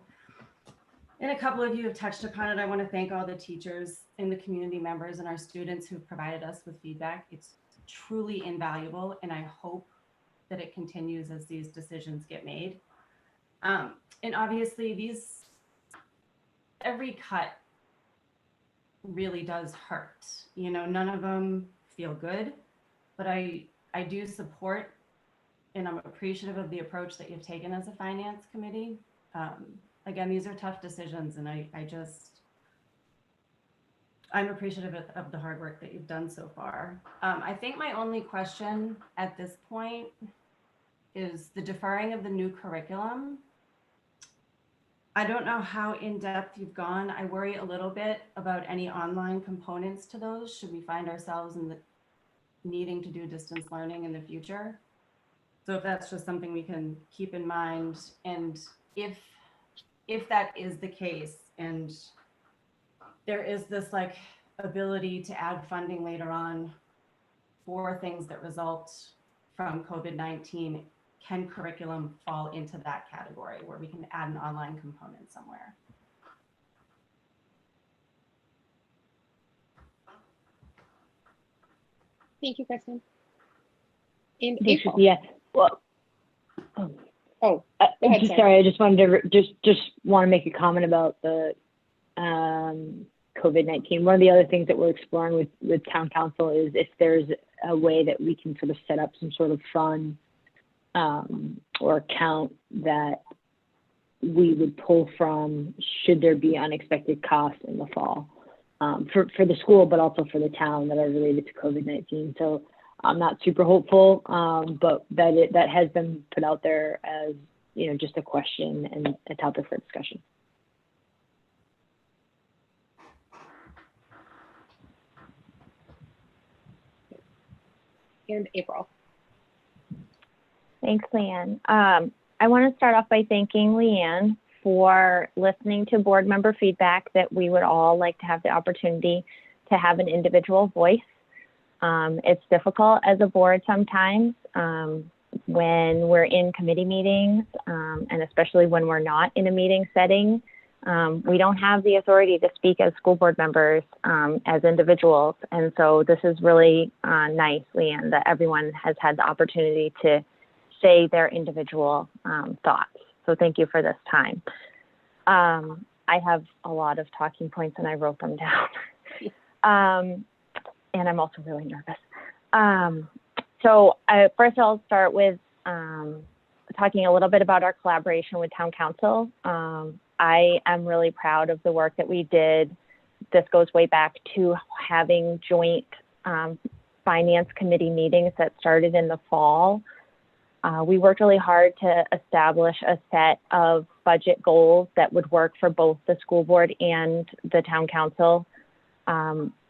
And a couple of you have touched upon it. I want to thank all the teachers and the community members and our students who've provided us with feedback. It's truly invaluable, and I hope that it continues as these decisions get made. And obviously every cut really does hurt. You know, none of them feel good, but I do support and I'm appreciative of the approach that you've taken as a finance committee. Again, these are tough decisions, and I'm appreciative of the hard work that you've done so far. I think my only question at this point is the deferring of the new curriculum. I don't know how in-depth you've gone. I worry a little bit about any online components to those. Should we find ourselves in the needing to do distance learning in the future? So if that's just something we can keep in mind, and if that is the case, and there is this like ability to add funding later on for things that result from COVID-19, can curriculum fall into that category where we can add an online component somewhere? Thank you, Kristen. In Thanks, April. yeah. Well, go ahead, Sarah. sorry. I just wanted to just want to make a comment about the COVID-19. One of the other things that we're exploring with town council is if there's a way that we can sort of set up some sort of fund or account that we would pull from should there be unexpected costs in the fall for the school, but also for the town that are related to COVID-19. So I'm not super hopeful, but that has been put out there as, you know, just a question and a topic for discussion. And April. Thanks, Leanne. I want to start off by thanking Leanne for listening to board member feedback that we would all like to have the opportunity to have an individual voice. It's difficult as a board sometimes when we're in committee meetings, and especially when we're not in a meeting setting. We don't have the authority to speak as school board members as individuals. And so this is really nice, Leanne, that everyone has had the opportunity to say their individual thoughts. So thank you for this time. I have a lot of talking points and I wrote them down. And I'm also really nervous. First I'll start with talking a little bit about our collaboration with town council. I am really proud of the work that we did. This goes way back to having joint finance committee meetings that started in the fall. We worked really hard to establish a set of budget goals that would work for both the school board and the town council.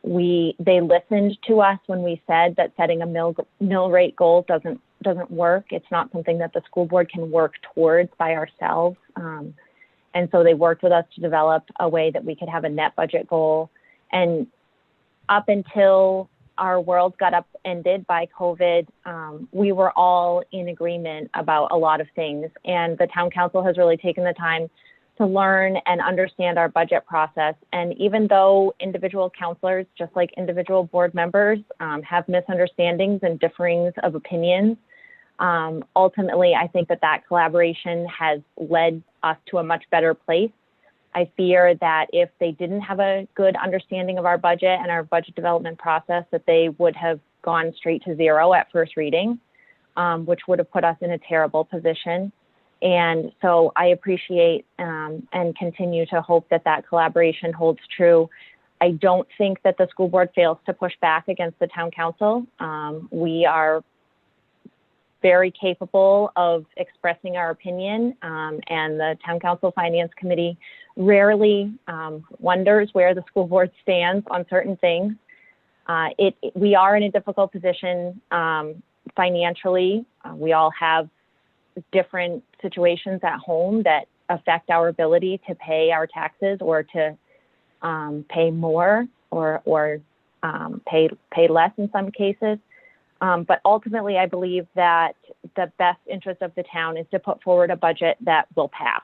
They listened to us when we said that setting a mill rate goal doesn't work. It's not something that the school board can work towards by ourselves. And so they worked with us to develop a way that we could have a net budget goal. And up until our world got upended by COVID, we were all in agreement about a lot of things. And the town council has really taken the time to learn and understand our budget process. And even though individual counselors, just like individual board members, have misunderstandings and differings of opinions, ultimately, I think that collaboration has led us to a much better place. I fear that if they didn't have a good understanding of our budget and our budget development process, that they would have gone straight to zero at first reading, which would have put us in a terrible position. And so I appreciate and continue to hope that collaboration holds true. I don't think that the school board fails to push back against the town council. We are very capable of expressing our opinion, and the town council finance committee rarely wonders where the school board stands on certain things. We are in a difficult position financially. We all have different situations at home that affect our ability to pay our taxes or to pay more or pay less in some cases. But ultimately, I believe that the best interest of the town is to put forward a budget that will pass.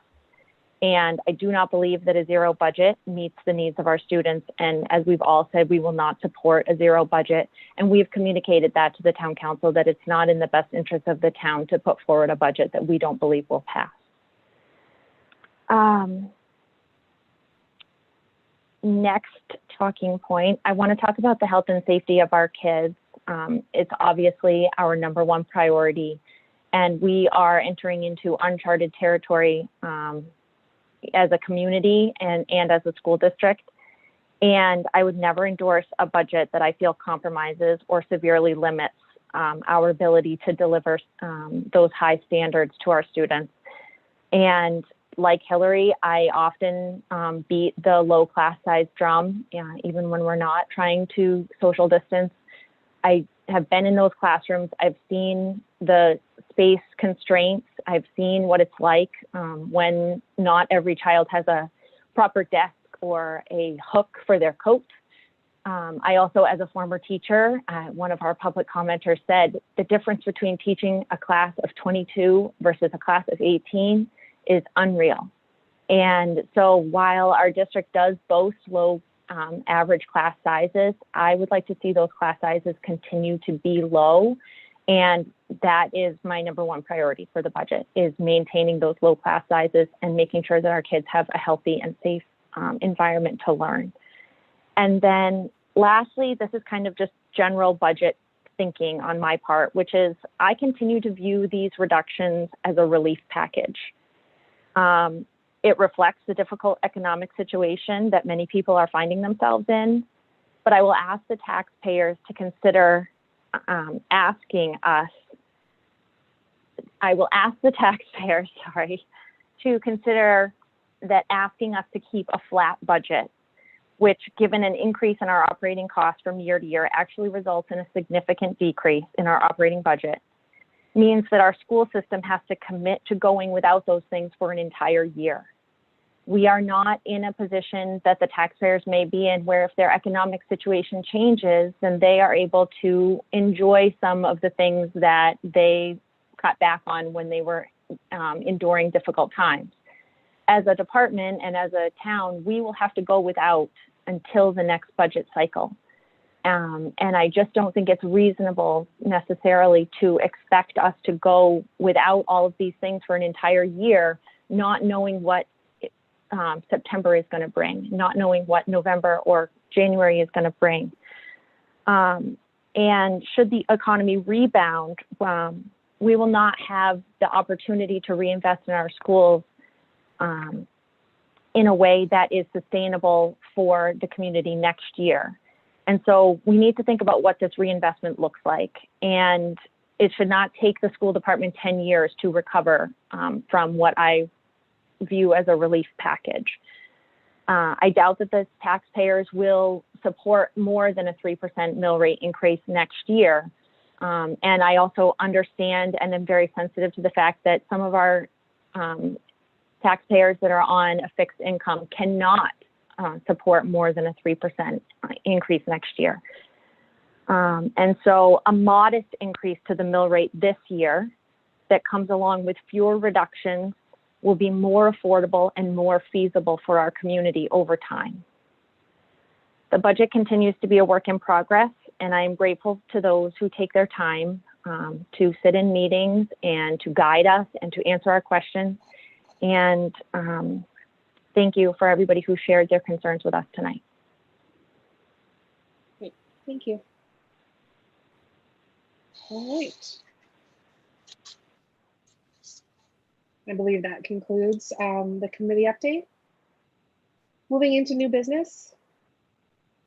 And I do not believe that a zero budget meets the needs of our students. And as we've all said, we will not support a zero budget. And we've communicated that to the town council, that it's not in the best interest of the town to put forward a budget that we don't believe will pass. Next talking point, I want to talk about the health and safety of our kids. It's obviously our number one priority, and we are entering into uncharted territory as a community and as a school district. And I would never endorse a budget that I feel compromises or severely limits our ability to deliver those high standards to our students. And like Hillary, I often beat the low class size drum, even when we're not trying to social distance. I have been in those classrooms. I've seen the space constraints. I've seen what it's like when not every child has a proper desk or a hook for their coat. I also, as a former teacher, one of our public commenters said, the difference between teaching a class of 22 versus a class of 18 is unreal. And so while our district does boast low average class sizes, I would like to see those class sizes continue to be low. And that is my number one priority for the budget, is maintaining those low class sizes and making sure that our kids have a healthy and safe environment to learn. And then lastly, this is kind of just general budget thinking on my part, which is I continue to view these reductions as a relief package. It reflects the difficult economic situation that many people are finding themselves in, but I will ask the taxpayers to consider to consider that asking us to keep a flat budget, which, given an increase in our operating costs from year to year, actually results in a significant decrease in our operating budget, means that our school system has to commit to going without those things for an entire year. We are not in a position that the taxpayers may be in, where if their economic situation changes, then they are able to enjoy some of the things that they cut back on when they were enduring difficult times. As a department and as a town, we will have to go without until the next budget cycle. And I just don't think it's reasonable necessarily to expect us to go without all of these things for an entire year, not knowing what September is going to bring, not knowing what November or January is going to bring. And should the economy rebound, we will not have the opportunity to reinvest in our schools in a way that is sustainable for the community next year. And so we need to think about what this reinvestment looks like. And it should not take the school department 10 years to recover from what I view as a relief package. I doubt that the taxpayers will support more than a 3% mill rate increase next year. And I also understand and am very sensitive to the fact that some of our taxpayers that are on a fixed income cannot support more than a 3% increase next year. And so a modest increase to the mill rate this year that comes along with fewer reductions will be more affordable and more feasible for our community over time. The budget continues to be a work in progress, and I am grateful to those who take their time to sit in meetings and to guide us and to answer our questions. And thank you for everybody who shared their concerns with us tonight. Great, thank you. All right. I believe that concludes the committee update. Moving into new business.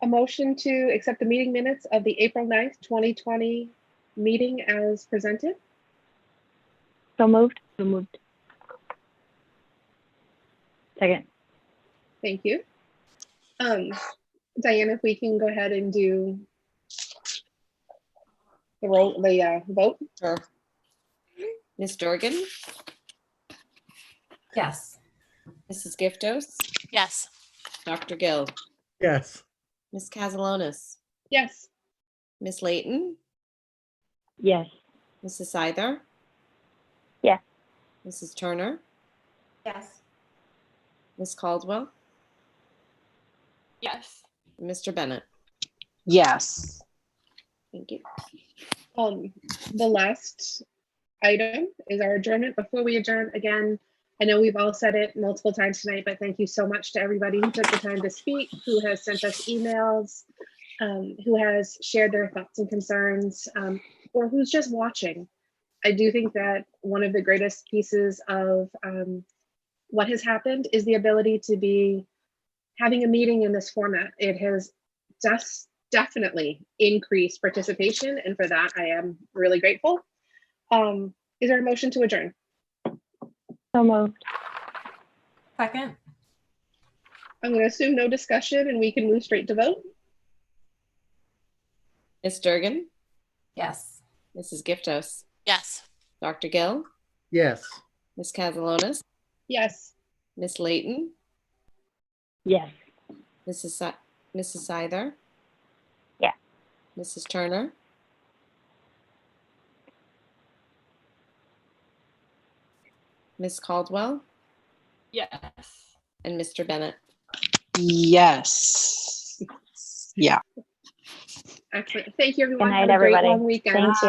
A motion to accept the meeting minutes of the April 9th, 2020 meeting as presented. So moved. So moved. Second. Thank you. Diana, if we can go ahead and do the vote. Sure. Ms. Dorgan? Yes. Mrs. Giftos? Yes. Dr. Gill? Yes. Ms. Castellanos? Yes. Ms. Layton? Yes. Mrs. Seither? Yes. Mrs. Turner? Yes. Ms. Caldwell? Yes. Mr. Bennett? Yes. Thank you. The last item is our adjournment. Before we adjourn, again, I know we've all said it multiple times tonight, but thank you so much to everybody who took the time to speak, who has sent us emails, who has shared their thoughts and concerns, or who's just watching. I do think that one of the greatest pieces of what has happened is the ability to be having a meeting in this format. It has just definitely increased participation, and for that, I am really grateful. Is there a motion to adjourn? So moved. Second. I'm going to assume no discussion and we can move straight to vote. Ms. Durgan? Yes. Mrs. Giftos? Yes. Dr. Gill? Yes. Ms. Castellanos? Yes. Ms. Layton? Yes. Mrs. Seither? Yes. Mrs. Turner? Ms. Caldwell? Yes. And Mr. Bennett? Yes. Yeah. Excellent. Thank you, everyone. Good night, Have a great everybody. long weekend. Thank you.